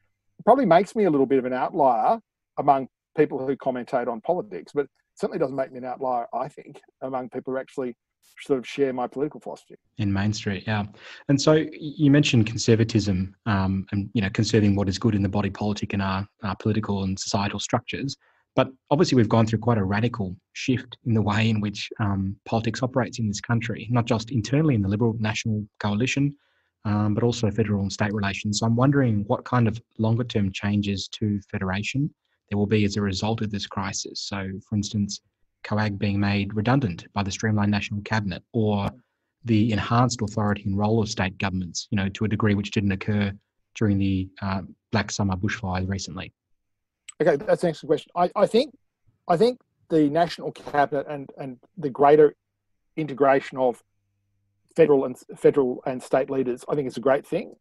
probably makes me a little bit of an outlier among people who commentate on politics, but it certainly doesn't make me an outlier, I think, among people who actually sort of share my political philosophy. in Main Street, yeah. And so you mentioned conservatism, and conserving what is good in the body politic and our political and societal structures. But obviously, we've gone through quite a radical shift in the way in which politics operates in this country, not just internally in the Liberal National Coalition, but also federal and state relations. So I'm wondering what kind of longer-term changes to federation there will be as a result of this crisis. So, for instance, COAG being made redundant by the streamlined National Cabinet, or the enhanced authority and role of state governments, to a degree which didn't occur during the Black Summer bushfires recently. Okay, that's an excellent question. I think the National Cabinet and the greater integration of federal and state leaders, I think is a great thing.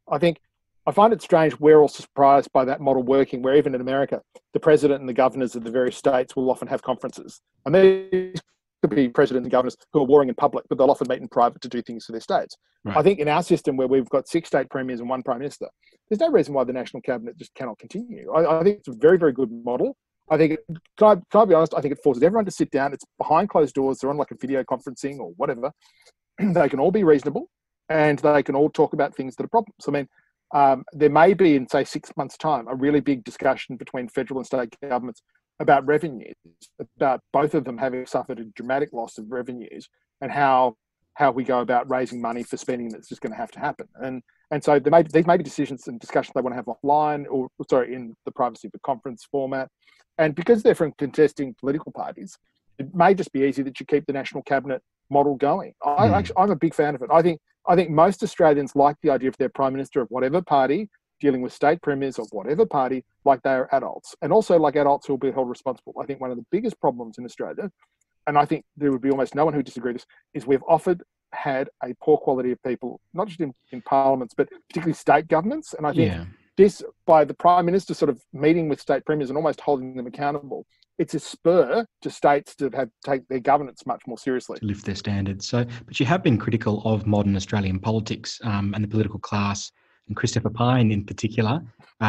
I find it strange we're all surprised by that model working, where even in America, the president and the governors of the various states will often have conferences. And these could be presidents and governors who are warring in public, but they'll often meet in private to do things for their states. Right. I think in our system, where we've got 6 state premiers and 1 prime minister, there's no reason why the National Cabinet just cannot continue. I think it's a very, very good model. I think, can I be honest, I think it forces everyone to sit down. It's behind closed doors. They're on like a video conferencing or whatever. They can all be reasonable and they can all talk about things that are problems. I mean, there may be in, say, 6 months' time, a really big discussion between federal and state governments about revenues, about both of them having suffered a dramatic loss of revenues, and how we go about raising money for spending that's just going to have to happen. And so these may be decisions and discussions they want to have offline, or in the privacy of a conference format. And because they're from contesting political parties, it may just be easy that you keep the National Cabinet model going. I'm a big fan of it. I think most Australians like the idea of their Prime Minister of whatever party dealing with state premiers of whatever party, like they are adults, and also like adults who will be held responsible. I think one of the biggest problems in Australia, and I think there would be almost no one who disagrees with this, is we've had a poor quality of people, not just in parliaments, but particularly state governments. And I think this, by the Prime Minister sort of meeting with state premiers and almost holding them accountable, it's a spur to states to take their governance much more seriously. To lift their standards. So, but you have been critical of modern Australian politics and the political class, and Christopher Pyne in particular,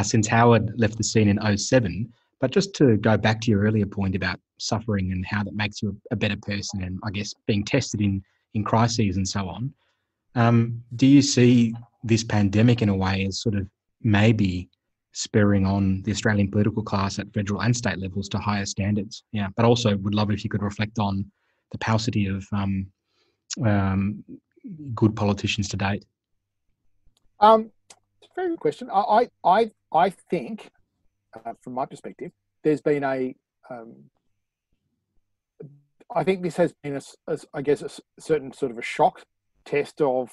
since Howard left the scene in 2007. But just to go back to your earlier point about suffering and how that makes you a better person, and I guess being tested in crises and so on, do you see this pandemic in a way as sort of maybe spurring on the Australian political class at federal and state levels to higher standards? Yeah, but also would love if you could reflect on the paucity of good politicians to date. It's a very good question. I think, from my perspective, there's been I think this has been a certain sort of a shock test of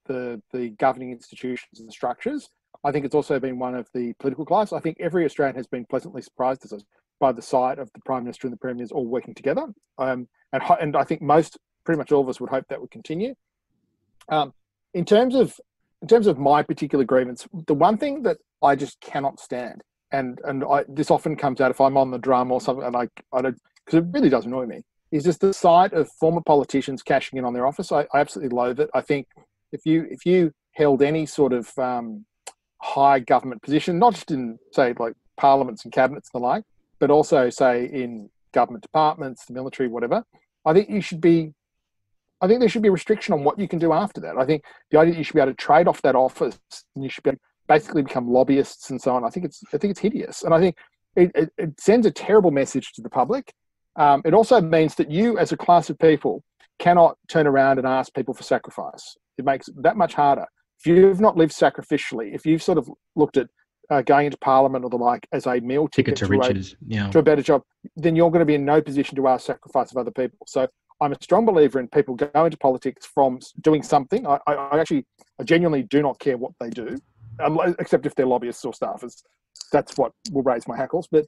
the governing institutions and structures. I think it's also been one of the political class. I think every Australian has been pleasantly surprised by the sight of the Prime Minister and the Premiers all working together. And I think pretty much all of us would hope that would continue. In terms of my particular grievance, the one thing that I just cannot stand, and this often comes out if I'm on the drum or something, and I don't, because it really does annoy me, is just the sight of former politicians cashing in on their office. I absolutely loathe it. I think if you held any sort of high government position, not just in, say, like parliaments and cabinets and the like, but also, say, in government departments, the military, whatever, I think there should be a restriction on what you can do after that. I think the idea that you should be able to trade off that office and you should be able to basically become lobbyists and so on, I think it's hideous. And I think it sends a terrible message to the public. It also means that you, as a class of people, cannot turn around and ask people for sacrifice. It makes it that much harder. If you've not lived sacrificially, if you've sort of looked at going into parliament or the like as a meal ticket to riches, to a better job, then you're going to be in no position to ask sacrifice of other people. So I'm a strong believer in people go into politics from doing something. I genuinely do not care what they do, except if they're lobbyists or staffers. That's what will raise my hackles. But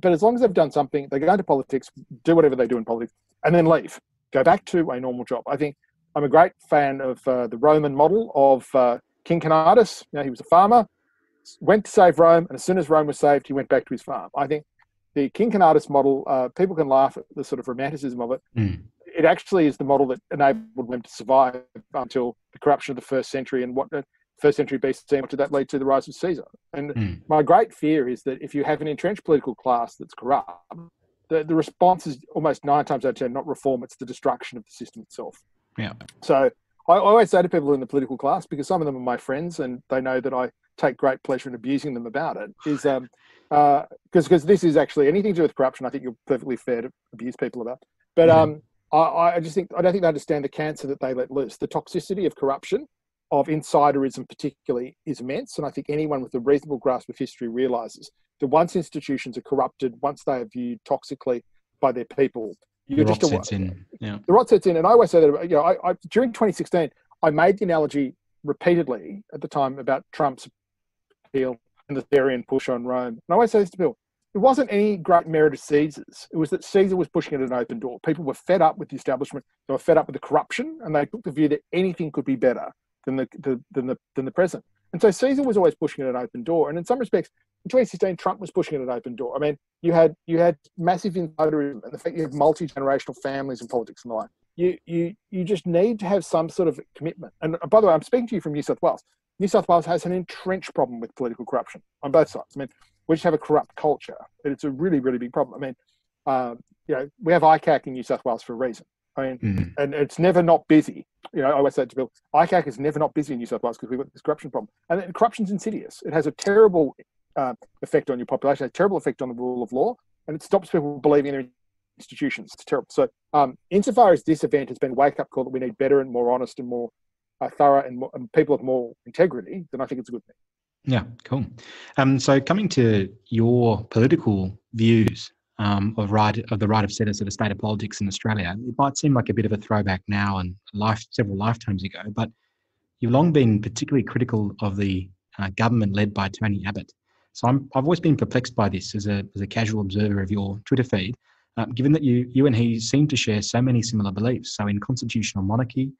as long as they've done something, they go into politics, do whatever they do in politics, and then leave. Go back to a normal job. I think I'm a great fan of the Roman model of King Connolly. He was a farmer, went to save Rome, and as soon as Rome was saved, he went back to his farm. I think the King Connolly model, people can laugh at the sort of romanticism of it. It actually is the model that enabled them to survive until the corruption of the first century and what the first century BC, what did that lead to? The rise of Caesar. And my great fear is that if you have an entrenched political class that's corrupt, the response is almost 9 times out of 10 not reform, it's the destruction of the system itself. Yeah. So I always say to people in the political class, because some of them are my friends and they know that I take great pleasure in abusing them about it, is because this is actually anything to do with corruption. I think you're perfectly fair to abuse people about. But I don't think they understand the cancer that they let loose. The toxicity of corruption, of insiderism particularly, is immense. And I think anyone with a reasonable grasp of history realizes that once institutions are corrupted, once they are viewed toxically by their people, the rot sets in. Yeah. The rot sets in. And I always say that, I during 2016, I made the analogy repeatedly at the time about Trump's appeal and the Syrian push on Rome. And I always say this to people, it wasn't any great merit of Caesar's. It was that Caesar was pushing at an open door. People were fed up with the establishment. They were fed up with the corruption, and they took the view that anything could be better than the present. And so Caesar was always pushing at an open door. And in some respects, in 2016, Trump was pushing at an open door. I mean, you had massive insiderism and the fact you have multi-generational families in politics and the like. You just need to have some sort of commitment. And by the way, I'm speaking to you from New South Wales. New South Wales has an entrenched problem with political corruption on both sides. I mean, we just have a corrupt culture. It's a really, really big problem. I mean, we have ICAC in New South Wales for a reason. I mean, and it's never not busy. I always say to Bill, ICAC is never not busy in New South Wales because we've got this corruption problem. And corruption's insidious. It has a terrible effect on your population, a terrible effect on the rule of law, and it stops people believing in their institutions. It's terrible. So insofar as this event has been a wake-up call that we need better and more honest and more thorough and people of more integrity, then I think it's a good thing. Yeah, cool. So coming to your political views of the right of centre to the state of politics in Australia, it might seem like a bit of a throwback now and several lifetimes ago, but you've long been particularly critical of the government led by Tony Abbott. So I've always been perplexed by this as a casual observer of your Twitter feed, given that you and he seem to share so many similar beliefs. So in constitutional monarchy,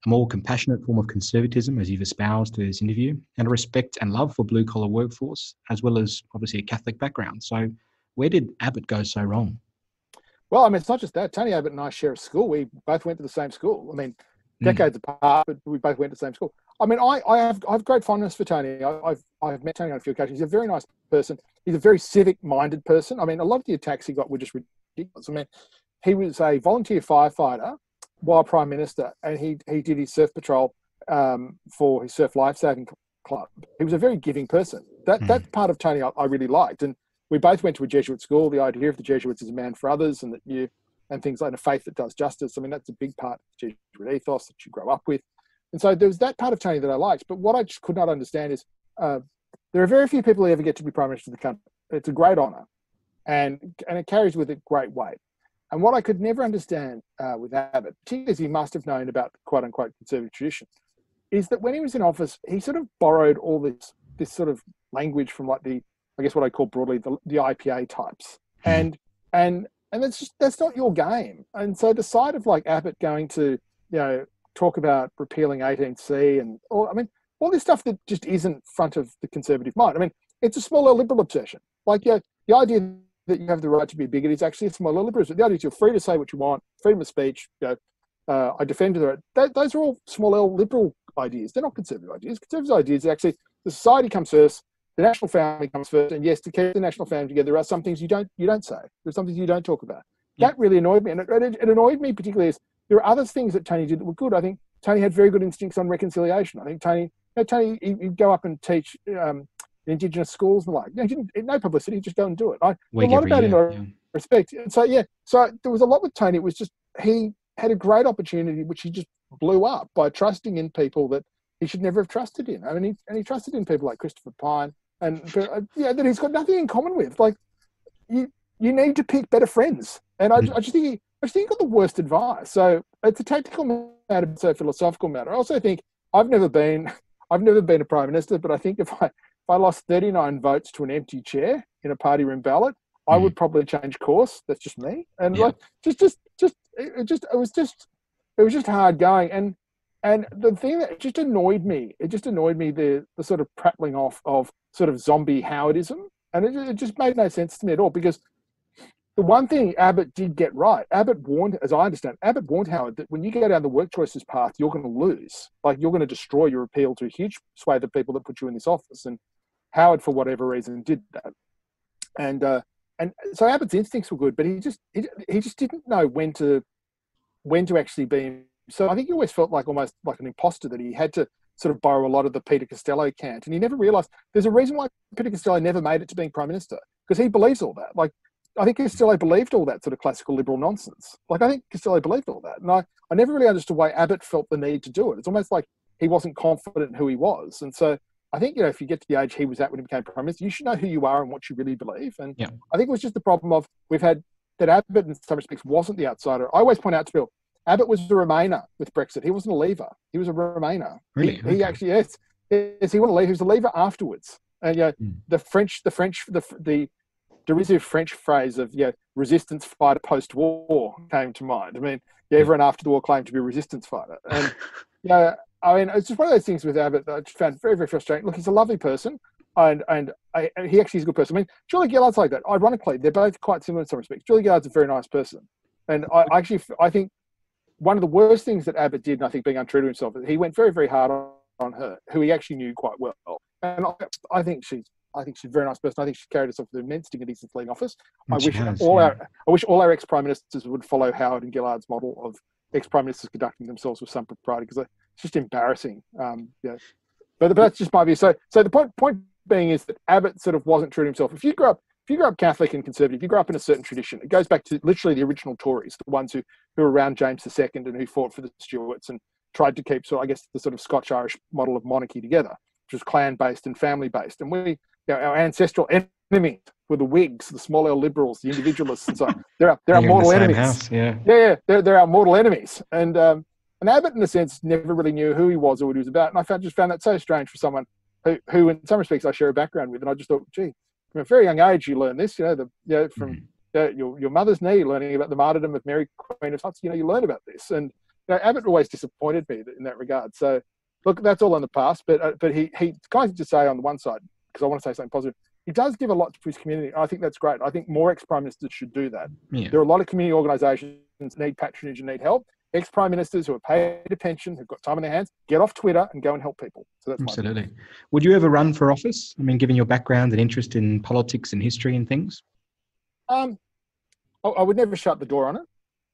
a more compassionate form of conservatism, as you've espoused through this interview, and a respect and love for blue-collar workforce, as well as obviously a Catholic background. So where did Abbott go so wrong? Well, I mean, it's not just that. Tony Abbott and I share a school. We both went to the same school. I mean, decades apart, but we both went to the same school. I mean, I have great fondness for Tony. I've met Tony on a few occasions. He's a very nice person. He's a very civic-minded person. I mean, a lot of the attacks he got were just ridiculous. I mean, he was a volunteer firefighter while Prime Minister, and he did his surf patrol for his surf lifesaving club. He was a very giving person. That part of Tony I really liked. And we both went to a Jesuit school. The idea of the Jesuits is a man for others, and and things like a faith that does justice. I mean, that's a big part of the Jesuit ethos that you grow up with. And so there was that part of Tony that I liked. But what I just could not understand is there are very few people who ever get to be Prime Minister of the country. It's a great honour, and it carries with it great weight. And what I could never understand with Abbott, particularly as he must have known about quote-unquote conservative tradition, is that when he was in office, he sort of borrowed all this sort of language from like I guess what I call broadly the IPA types. And that's not your game. And so the side of like Abbott going to, talk about repealing 18C all this stuff that just isn't front of the conservative mind. I mean, it's a smaller liberal obsession. Like, the idea that you have the right to be a bigot is actually a smaller liberalism. The idea is you're free to say what you want, freedom of speech, I defend the right. Those are all small L liberal ideas. They're not conservative ideas. Conservative ideas are actually the society comes first, the national family comes first, and yes, to keep the national family together, there are some things you don't say. There's some things you don't talk about. Yeah. That really annoyed me, and it annoyed me particularly as there are other things that Tony did that were good. I think Tony had very good instincts on reconciliation. I think Tony, he'd go up and teach Indigenous schools and the like. He didn't, no publicity, just go and do it. A lot about him I respect. And so there was a lot with Tony. It was just he had a great opportunity which he just blew up by trusting in people that he should never have trusted in. I mean, he trusted in people like Christopher Pyne and that he's got nothing in common with. Like you need to pick better friends. And I just think he got the worst advice. So it's a tactical matter, it's a philosophical matter. I also think I've never been a prime minister, but I think if I lost 39 votes to an empty chair in a party room ballot, I would probably change course. That's just me. And it was just hard going. And the thing that just annoyed me, the sort of prattling off of sort of zombie Howardism, and it just made no sense to me at all, because the one thing Abbott did get right, as I understand, Abbott warned Howard that when you go down the work choices path, you're going to lose. Like, you're going to destroy your appeal to a huge swathe of people that put you in this office. And Howard, for whatever reason, did that. And so Abbott's instincts were good, but he just didn't know when to actually be. So I think he always felt like almost like an imposter, that he had to sort of borrow a lot of the Peter Costello cant. And he never realised there's a reason why Peter Costello never made it to being Prime Minister, because he believes all that. Like, I think Costello believed all that sort of classical liberal nonsense. Like, I think Costello believed all that. And I never really understood why Abbott felt the need to do it. It's almost like he wasn't confident in who he was. And so I think, if you get to the age he was at when he became Prime Minister, you should know who you are and what you really believe. And I think it was just the problem of we've had that Abbott in some respects wasn't the outsider. I always point out to people, Abbott was a Remainer with Brexit. He wasn't a Leaver. He was a Remainer. Really? He actually, yes, he wasn't a Leaver. He was a Leaver afterwards. And the derisive French phrase of resistance fighter post-war came to mind. I mean, everyone after the war claimed to be a resistance fighter. And I mean, it's just one of those things with Abbott that I just found very, very frustrating. Look, he's a lovely person, and he actually is a good person. I mean, Julia Gillard's like that. Ironically, they're both quite similar in some respects. Julia Gillard's a very nice person, and I think one of the worst things that Abbott did, and I think being untrue to himself, is he went very, very hard on her, who he actually knew quite well. And I think she's a very nice person. I think she's carried herself with immense dignity since leaving office. I wish all our ex-prime ministers would follow Howard and Gillard's model of ex-prime ministers conducting themselves with some propriety, because it's just embarrassing. But that's just my view. So the point being is that Abbott sort of wasn't true to himself. If you grew up Catholic and conservative, you grew up in a certain tradition. It goes back to literally the original Tories, the ones who were around James II and who fought for the Stuarts and tried to keep the sort of Scotch-Irish model of monarchy together, which was clan-based and family-based. And our ancestral enemies were the Whigs, the small L liberals, the individualists, and so on. They're our mortal enemies. House, they're our mortal enemies. And Abbott, in a sense, never really knew who he was or what he was about. And I just found that so strange for someone who, in some respects, I share a background with. And I just thought, gee, from a very young age, you learn this. From your mother's knee, learning about the martyrdom of Mary, Queen of Scots. You learn about this. And Abbott always disappointed me in that regard. So, look, that's all in the past. But he kind of just say on the one side, because I want to say something positive, he does give a lot to his community. I think that's great. I think more ex-prime ministers should do that. Yeah. There are a lot of community organisations that need patronage and need help. Ex-prime ministers who are paid a pension, who've got time on their hands, get off Twitter and go and help people. So that's absolutely. Would you ever run for office? I mean, given your background and interest in politics and history and things? I would never shut the door on it.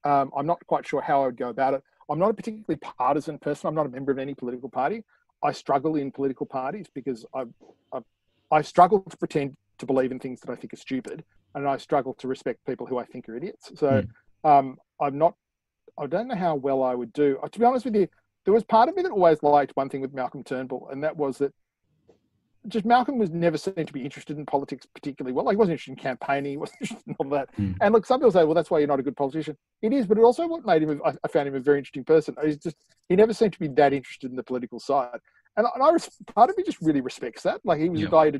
I'm not quite sure how I would go about it. I'm not a particularly partisan person. I'm not a member of any political party. I struggle in political parties because I struggle to pretend to believe in things that I think are stupid, and I struggle to respect people who I think are idiots. So I don't know how well I would do. To be honest with you, there was part of me that always liked one thing with Malcolm Turnbull, and that was that just Malcolm was never seen to be interested in politics particularly well. Like, he wasn't interested in campaigning, he wasn't interested in all that. And look, some people say, well, that's why you're not a good politician. It is, but it also what made him, I found him a very interesting person. He never seemed to be that interested in the political side. And part of me just really respects that. Like, he was a guy who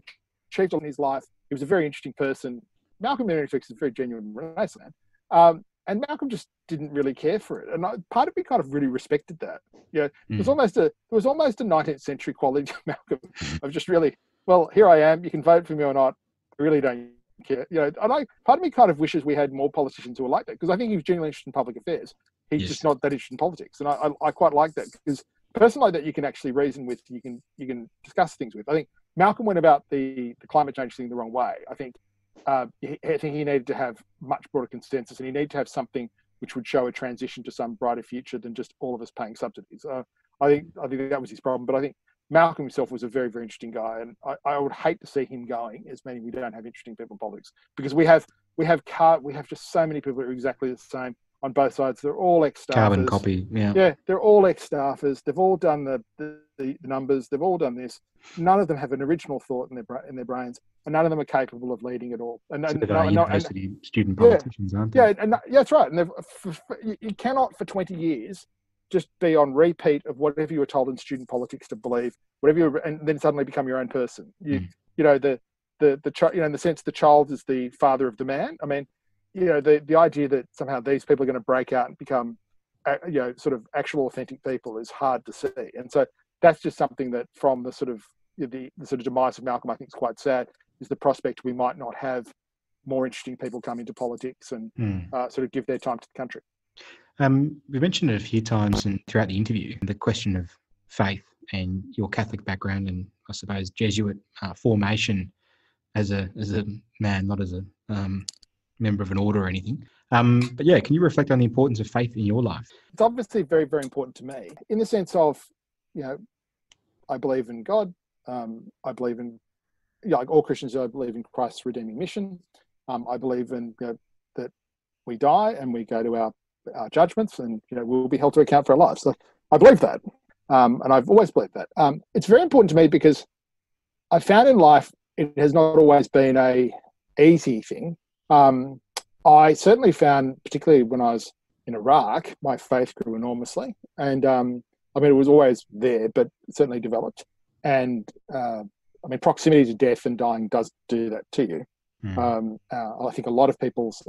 achieved all in his life. He was a very interesting person. Malcolm, in many respects, is a very genuine, nice man. And Malcolm just didn't really care for it. And part of me kind of really respected that. There was almost a 19th century quality to Malcolm of just really, well, here I am. You can vote for me or not. I really don't care. And part of me kind of wishes we had more politicians who were like that, because I think he was genuinely interested in public affairs. He's just not that interested in politics. And I quite like that, because a person like that you can actually reason with, you can discuss things with. I think Malcolm went about the climate change thing the wrong way. I think he needed to have much broader consensus, and he needed to have something which would show a transition to some brighter future than just all of us paying subsidies. I think that was his problem. But I think Malcolm himself was a very, very interesting guy, and I would hate to see him going, as meaning we don't have interesting people in politics, because we have just so many people who are exactly the same on both sides. They're all ex-staffers. Carbon copy, yeah. Yeah, they're all ex-staffers. They've all done the numbers. They've all done this. None of them have an original thought in their brains, and none of them are capable of leading at all. And university student politicians, aren't they? Yeah, and that's right. And you cannot for 20 years just be on repeat of whatever you were told in student politics to believe, and then suddenly become your own person. You know, in the sense the child is the father of the man. I mean, you know, the idea that somehow these people are going to break out and become, sort of actual authentic people is hard to see. And so that's just something that, from the sort of demise of Malcolm, I think is quite sad, is the prospect we might not have more interesting people come into politics and sort of give their time to the country. We mentioned it a few times and throughout the interview, the question of faith and your Catholic background, and I suppose Jesuit formation as a man, not as a member of an order or anything. But yeah, can you reflect on the importance of faith in your life? It's obviously very, very important to me, in the sense of, I believe in God. I believe in, like all Christians, I believe in Christ's redeeming mission. I believe in that we die and we go to our judgments, and we'll be held to account for our lives. So I believe that, and I've always believed that. It's very important to me because I found in life it has not always been a easy thing. I certainly found, particularly when I was in Iraq, my faith grew enormously, and it was always there, but it certainly developed. And proximity to death and dying does do that to you. I think a lot of people's,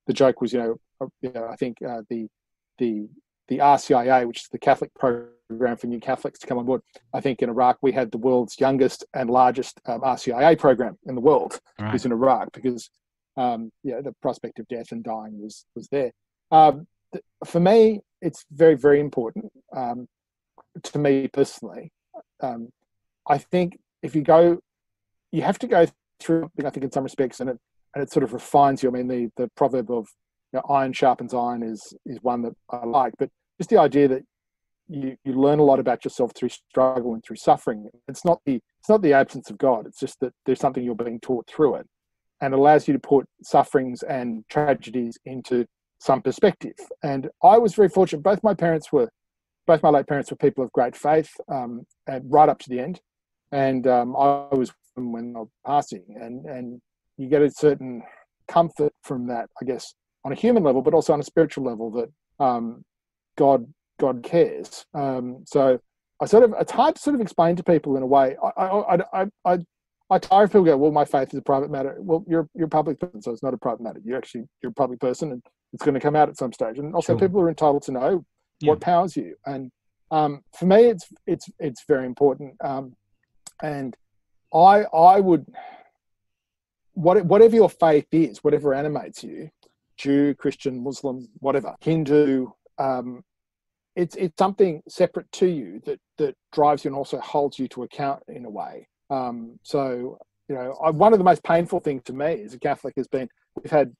the joke was, I think the RCIA, which is the Catholic program for new Catholics to come on board. I think in Iraq we had the world's youngest and largest RCIA program in the world. Right. It was in Iraq because the prospect of death and dying was there. For me, it's very, very important to me personally. I think if you have to go through, I think in some respects, and it sort of refines you. I mean, the proverb of iron sharpens iron is one that I like, but just the idea that you learn a lot about yourself through struggle and through suffering. It's not the absence of God. It's just that there's something you're being taught through it, and allows you to put sufferings and tragedies into some perspective. And I was very fortunate. Both my late parents were people of great faith, and right up to the end. And I was with them when they were passing, and you get a certain comfort from that, I guess, on a human level, but also on a spiritual level, that God cares. So it's hard to sort of explain to people in a way. I tire if people go, well, my faith is a private matter. Well, you're a public person, so it's not a private matter. You're a public person, and it's going to come out at some stage. And also, people are entitled to know what powers you. And for me, it's very important. And I would, whatever your faith is, whatever animates you, Jew, Christian, Muslim, whatever, Hindu, it's something separate to you that drives you and also holds you to account in a way. So one of the most painful things to me as a Catholic has been, we've had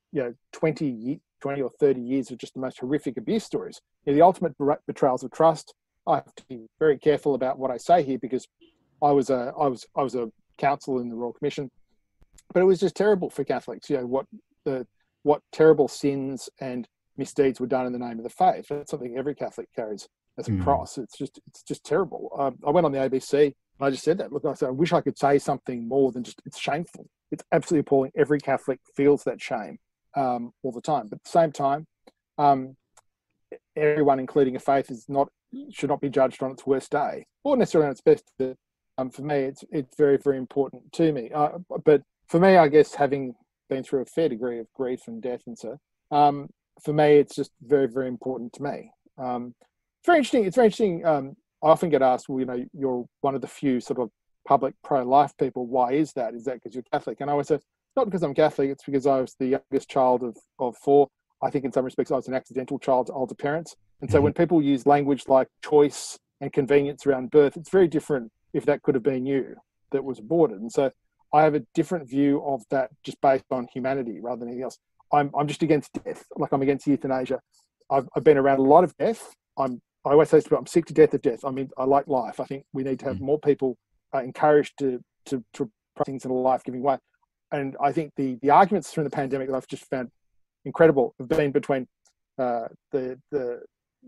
20 or 30 years of just the most horrific abuse stories. The ultimate betrayals of trust. I have to be very careful about what I say here, because I was a counsel in the Royal Commission, but it was just terrible for Catholics. What terrible sins and misdeeds were done in the name of the faith. That's something every Catholic carries as a cross. It's just terrible. I went on the ABC and I just said that. Look, I said, I wish I could say something more than just, it's shameful. It's absolutely appalling. Every Catholic feels that shame all the time. But at the same time, everyone, including a faith, should not be judged on its worst day, or necessarily on its best. But, for me, it's very, very important to me. But for me, I guess, having been through a fair degree of grief and death and so, for me, it's just very, very important to me. It's very interesting. I often get asked, well, you're one of the few sort of public pro-life people. Why is that? Is that because you're Catholic? And I always say, not because I'm Catholic, it's because I was the youngest child of four. I think in some respects I was an accidental child to older parents. And so when people use language like choice and convenience around birth, it's very different if that could have been you. that was aborted. And so I have a different view of that just based on humanity rather than anything else. I'm just against death. Like, I'm against euthanasia. I've been around a lot of death. I always say to people, I'm sick to death of death. I mean, I like life. I think we need to have more people encouraged to things in a life-giving way. And I think the arguments through the pandemic that I've just found incredible have been between the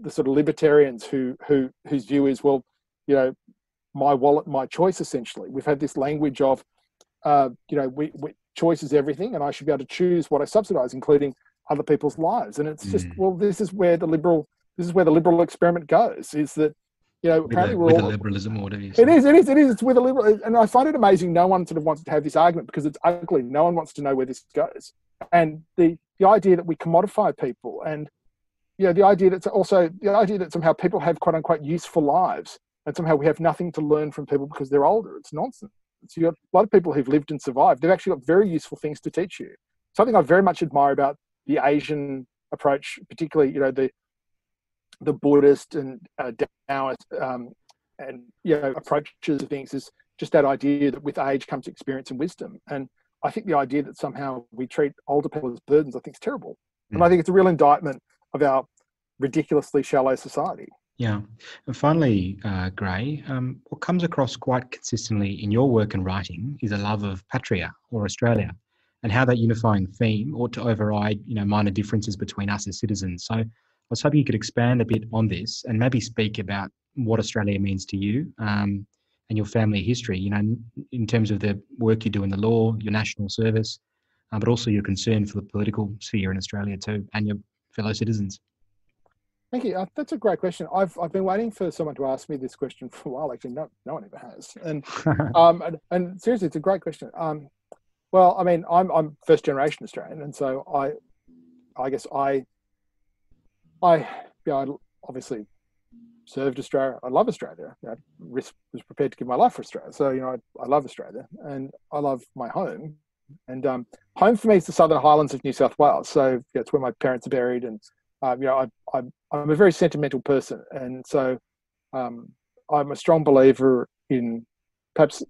sort of libertarians whose view is, well, you know, my wallet, my choice. Essentially, we've had this language of, you know, we choice is everything, and I should be able to choose what I subsidise, including other people's lives. And it's just, well, this is where the liberal experiment goes. Is that, you know, apparently with the liberalism, or whatever you say. It is. It's with a liberal, and I find it amazing. No one sort of wants to have this argument because it's ugly. No one wants to know where this goes. And the idea that we commodify people, and you know, the idea that somehow people have quote unquote useful lives, and somehow we have nothing to learn from people because they're older. It's nonsense. So you've got a lot of people who've lived and survived. They've actually got very useful things to teach you. Something I very much admire about the Asian approach, particularly, you know, the Buddhist and Taoist and, you know, approaches to things, is just that idea that with age comes experience and wisdom. And I think the idea that somehow we treat older people as burdens, I think is terrible. And I think it's a real indictment of our ridiculously shallow society. Yeah. And finally, Gray, what comes across quite consistently in your work and writing is a love of patria, or Australia, and how that unifying theme ought to override, you know, minor differences between us as citizens. So I was hoping you could expand a bit on this and maybe speak about what Australia means to you and your family history, you know, in terms of the work you do in the law, your national service, but also your concern for the political sphere in Australia too, and your fellow citizens. Thank you. That's a great question. I've been waiting for someone to ask me this question for a while. Actually, no one ever has. And and seriously, it's a great question. Well, I mean, I'm first generation Australian, and so I guess I obviously served Australia. I love Australia. You know, was prepared to give my life for Australia. So, you know, I love Australia, and I love my home. And home for me is the Southern Highlands of New South Wales. So, you know, it's where my parents are buried, and you know, I'm a very sentimental person, and so I'm a strong believer in, perhaps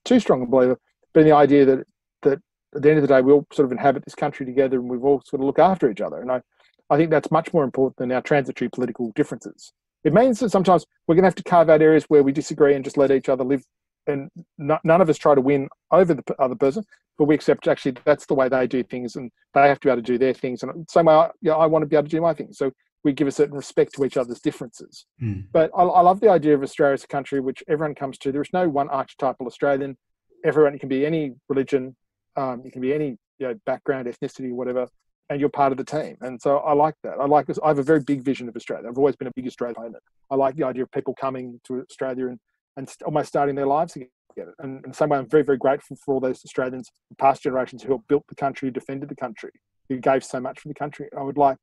too strong a believer, but in the idea that at the end of the day we all sort of inhabit this country together, and we've all sort of look after each other. And I think that's much more important than our transitory political differences. It means that sometimes we're going to have to carve out areas where we disagree and just let each other live, and none of us try to win over the other person, but we accept actually that's the way they do things, and they have to be able to do their things. And the same way, I want to be able to do my things. So we give a certain respect to each other's differences. But I love the idea of Australia as a country which everyone comes to. There is no one archetypal Australian. Everyone, you can be any religion, you can be any, you know, background, ethnicity, whatever, and you're part of the team. And so I like that. I like this. I have a very big vision of Australia. I've always been a big Australian owner. I like the idea of people coming to Australia and almost starting their lives together. And in the same way, I'm very, very grateful for all those Australians, past generations, who have built the country, defended the country, who gave so much for the country. I would like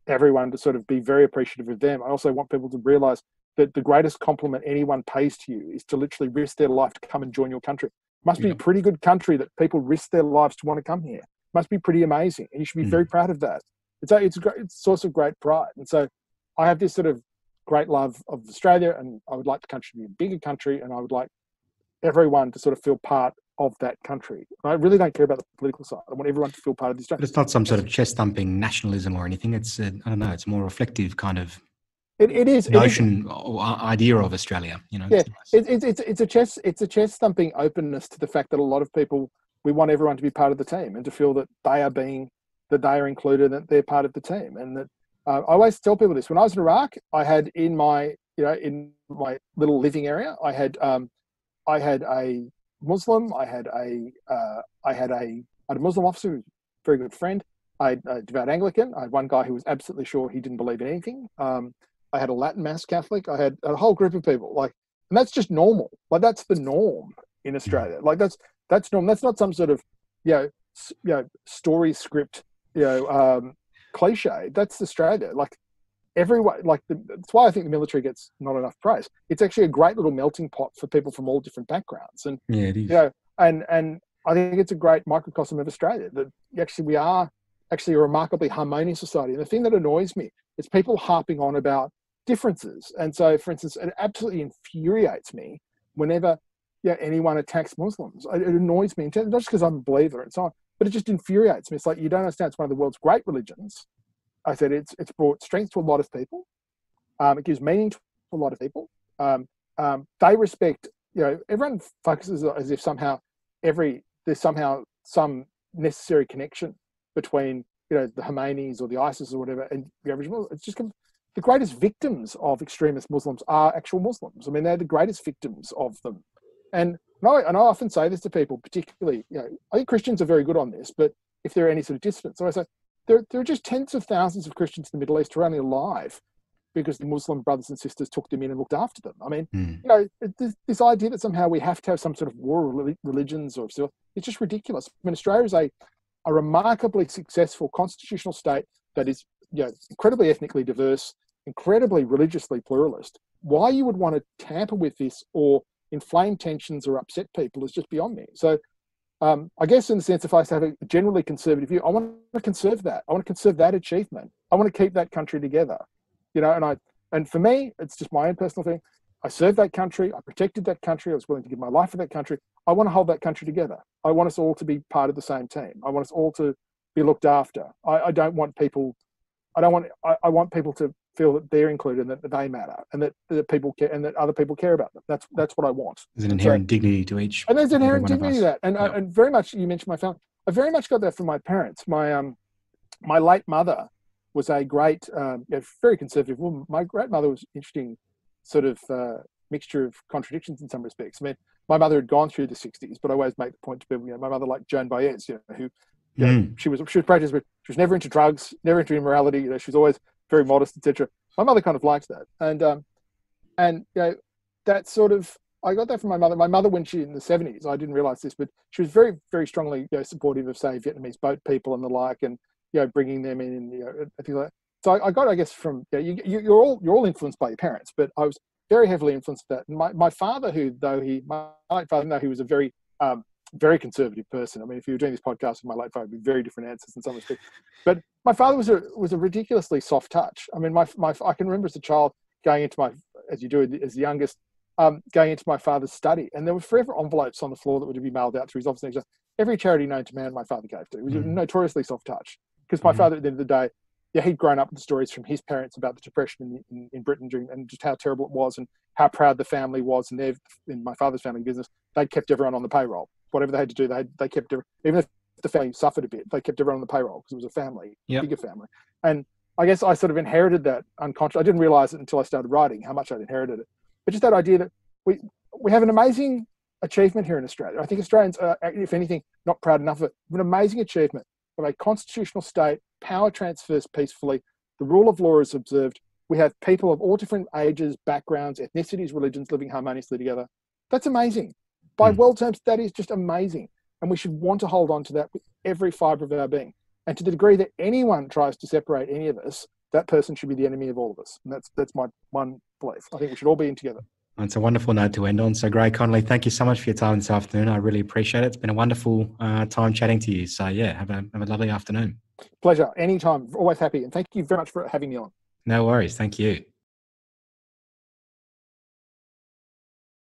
everyone to sort of be very appreciative of them. I also want people to realise that the greatest compliment anyone pays to you is to literally risk their life to come and join your country. It must be a pretty good country that people risk their lives to want to come here. It must be pretty amazing, and you should be very proud of that. It's a source of great pride. And so I have this sort of great love of Australia, and I would like the country to be a bigger country, and I would like everyone to sort of feel part of that country. I really don't care about the political side. I want everyone to feel part of this country. But it's not some sort of chest-thumping nationalism or anything. It's, I don't know, it's a more reflective kind of it is notion or idea of Australia. You know, yeah, it's a chest-thumping openness to the fact that a lot of people, we want everyone to be part of the team and to feel that they are included, that they're part of the team. And that I always tell people this. When I was in Iraq, I had in my little living area, I had a Muslim, I had a Muslim officer who was a very good friend. I had a devout Anglican. I had one guy who was absolutely sure he didn't believe in anything. I had a Latin Mass Catholic. I had a whole group of people, and that's just normal. Like, that's the norm in Australia. Like, that's normal. That's not some sort of, story script, cliche. That's Australia. Like, everyone, that's why I think the military gets not enough praise. It's actually a great little melting pot for people from all different backgrounds. And yeah, it is. And I think it's a great microcosm of Australia, that actually we are actually a remarkably harmonious society. And the thing that annoys me is people harping on about differences. And so, for instance, it absolutely infuriates me whenever anyone attacks Muslims. It annoys me, not just because I'm a believer and so on, but it just infuriates me. It's like, you don't understand. It's one of the world's great religions. I said it's brought strength to a lot of people. It gives meaning to a lot of people. They respect, everyone focuses as if somehow there's somehow some necessary connection between, the Khomeinis or the ISIS or whatever and the average Muslim. It's just the greatest victims of extremist Muslims are actual Muslims. I mean, they're the greatest victims of them. And I often say this to people, particularly, I think Christians are very good on this, but if there are any sort of dissidents, so I say, there are just tens of thousands of Christians in the Middle East who are only alive because the Muslim brothers and sisters took them in and looked after them. I mean, this idea that somehow we have to have some sort of war religions or so, it's just ridiculous. I mean, Australia is a remarkably successful constitutional state that is, incredibly ethnically diverse, incredibly religiously pluralist. Why you would want to tamper with this or inflame tensions or upset people is just beyond me. So I guess in the sense, if I have a generally conservative view, I want to conserve that. I want to conserve that achievement. I want to keep that country together. And for me, it's just my own personal thing. I served that country. I protected that country. I was willing to give my life for that country. I want to hold that country together. I want us all to be part of the same team. I want us all to be looked after. I want people to feel that they're included and that they matter and that people care and that other people care about them. That's what I want. There's an inherent dignity to each. And there's an inherent dignity to that. And very much, you mentioned my family. I very much got that from my parents. My late mother was a great, very conservative woman. My great mother was interesting, sort of mixture of contradictions in some respects. I mean, my mother had gone through the 60s, but I always make the point to people, my mother, like Joan Baez, who she was practiced, but she was never into drugs, never into immorality. She was always very modest, etc. My mother kind of liked that, and that sort of, I got that from my mother. My mother, when she in the 70s, I didn't realize this, but she was very, very strongly supportive of, say, Vietnamese boat people and the like, and bringing them in, and things like that. So I got, I guess, from you're all influenced by your parents, but I was very heavily influenced by that. And my father, my late father, though he was a very very conservative person. I mean, if you were doing this podcast with my late father, it'd be very different answers in some respects. But my father was a ridiculously soft touch. I mean, I can remember as a child going into as the youngest, going into my father's study, and there were forever envelopes on the floor that would be mailed out to his office. Every charity known to man, my father gave to. It was a notoriously soft touch because my father, at the end of the day, he'd grown up with the stories from his parents about the Depression in Britain and just how terrible it was and how proud the family was. And in my father's family business, they kept everyone on the payroll. Whatever they had to do, they kept even if the family suffered a bit, they kept everyone on the payroll because it was a family, bigger family. And I guess I sort of inherited that unconsciously. I didn't realize it until I started writing how much I'd inherited it. But just that idea that we have an amazing achievement here in Australia. I think Australians are, if anything, not proud enough of it. An amazing achievement of a constitutional state, power transfers peacefully, the rule of law is observed. We have people of all different ages, backgrounds, ethnicities, religions living harmoniously together. That's amazing. By world terms, that is just amazing. And we should want to hold on to that with every fibre of our being. And to the degree that anyone tries to separate any of us, that person should be the enemy of all of us. And that's my one belief. I think we should all be in together. It's a wonderful note to end on. So, Gray Connolly, thank you so much for your time this afternoon. I really appreciate it. It's been a wonderful time chatting to you. So, have a lovely afternoon. Pleasure. Anytime. Always happy. And thank you very much for having me on. No worries. Thank you.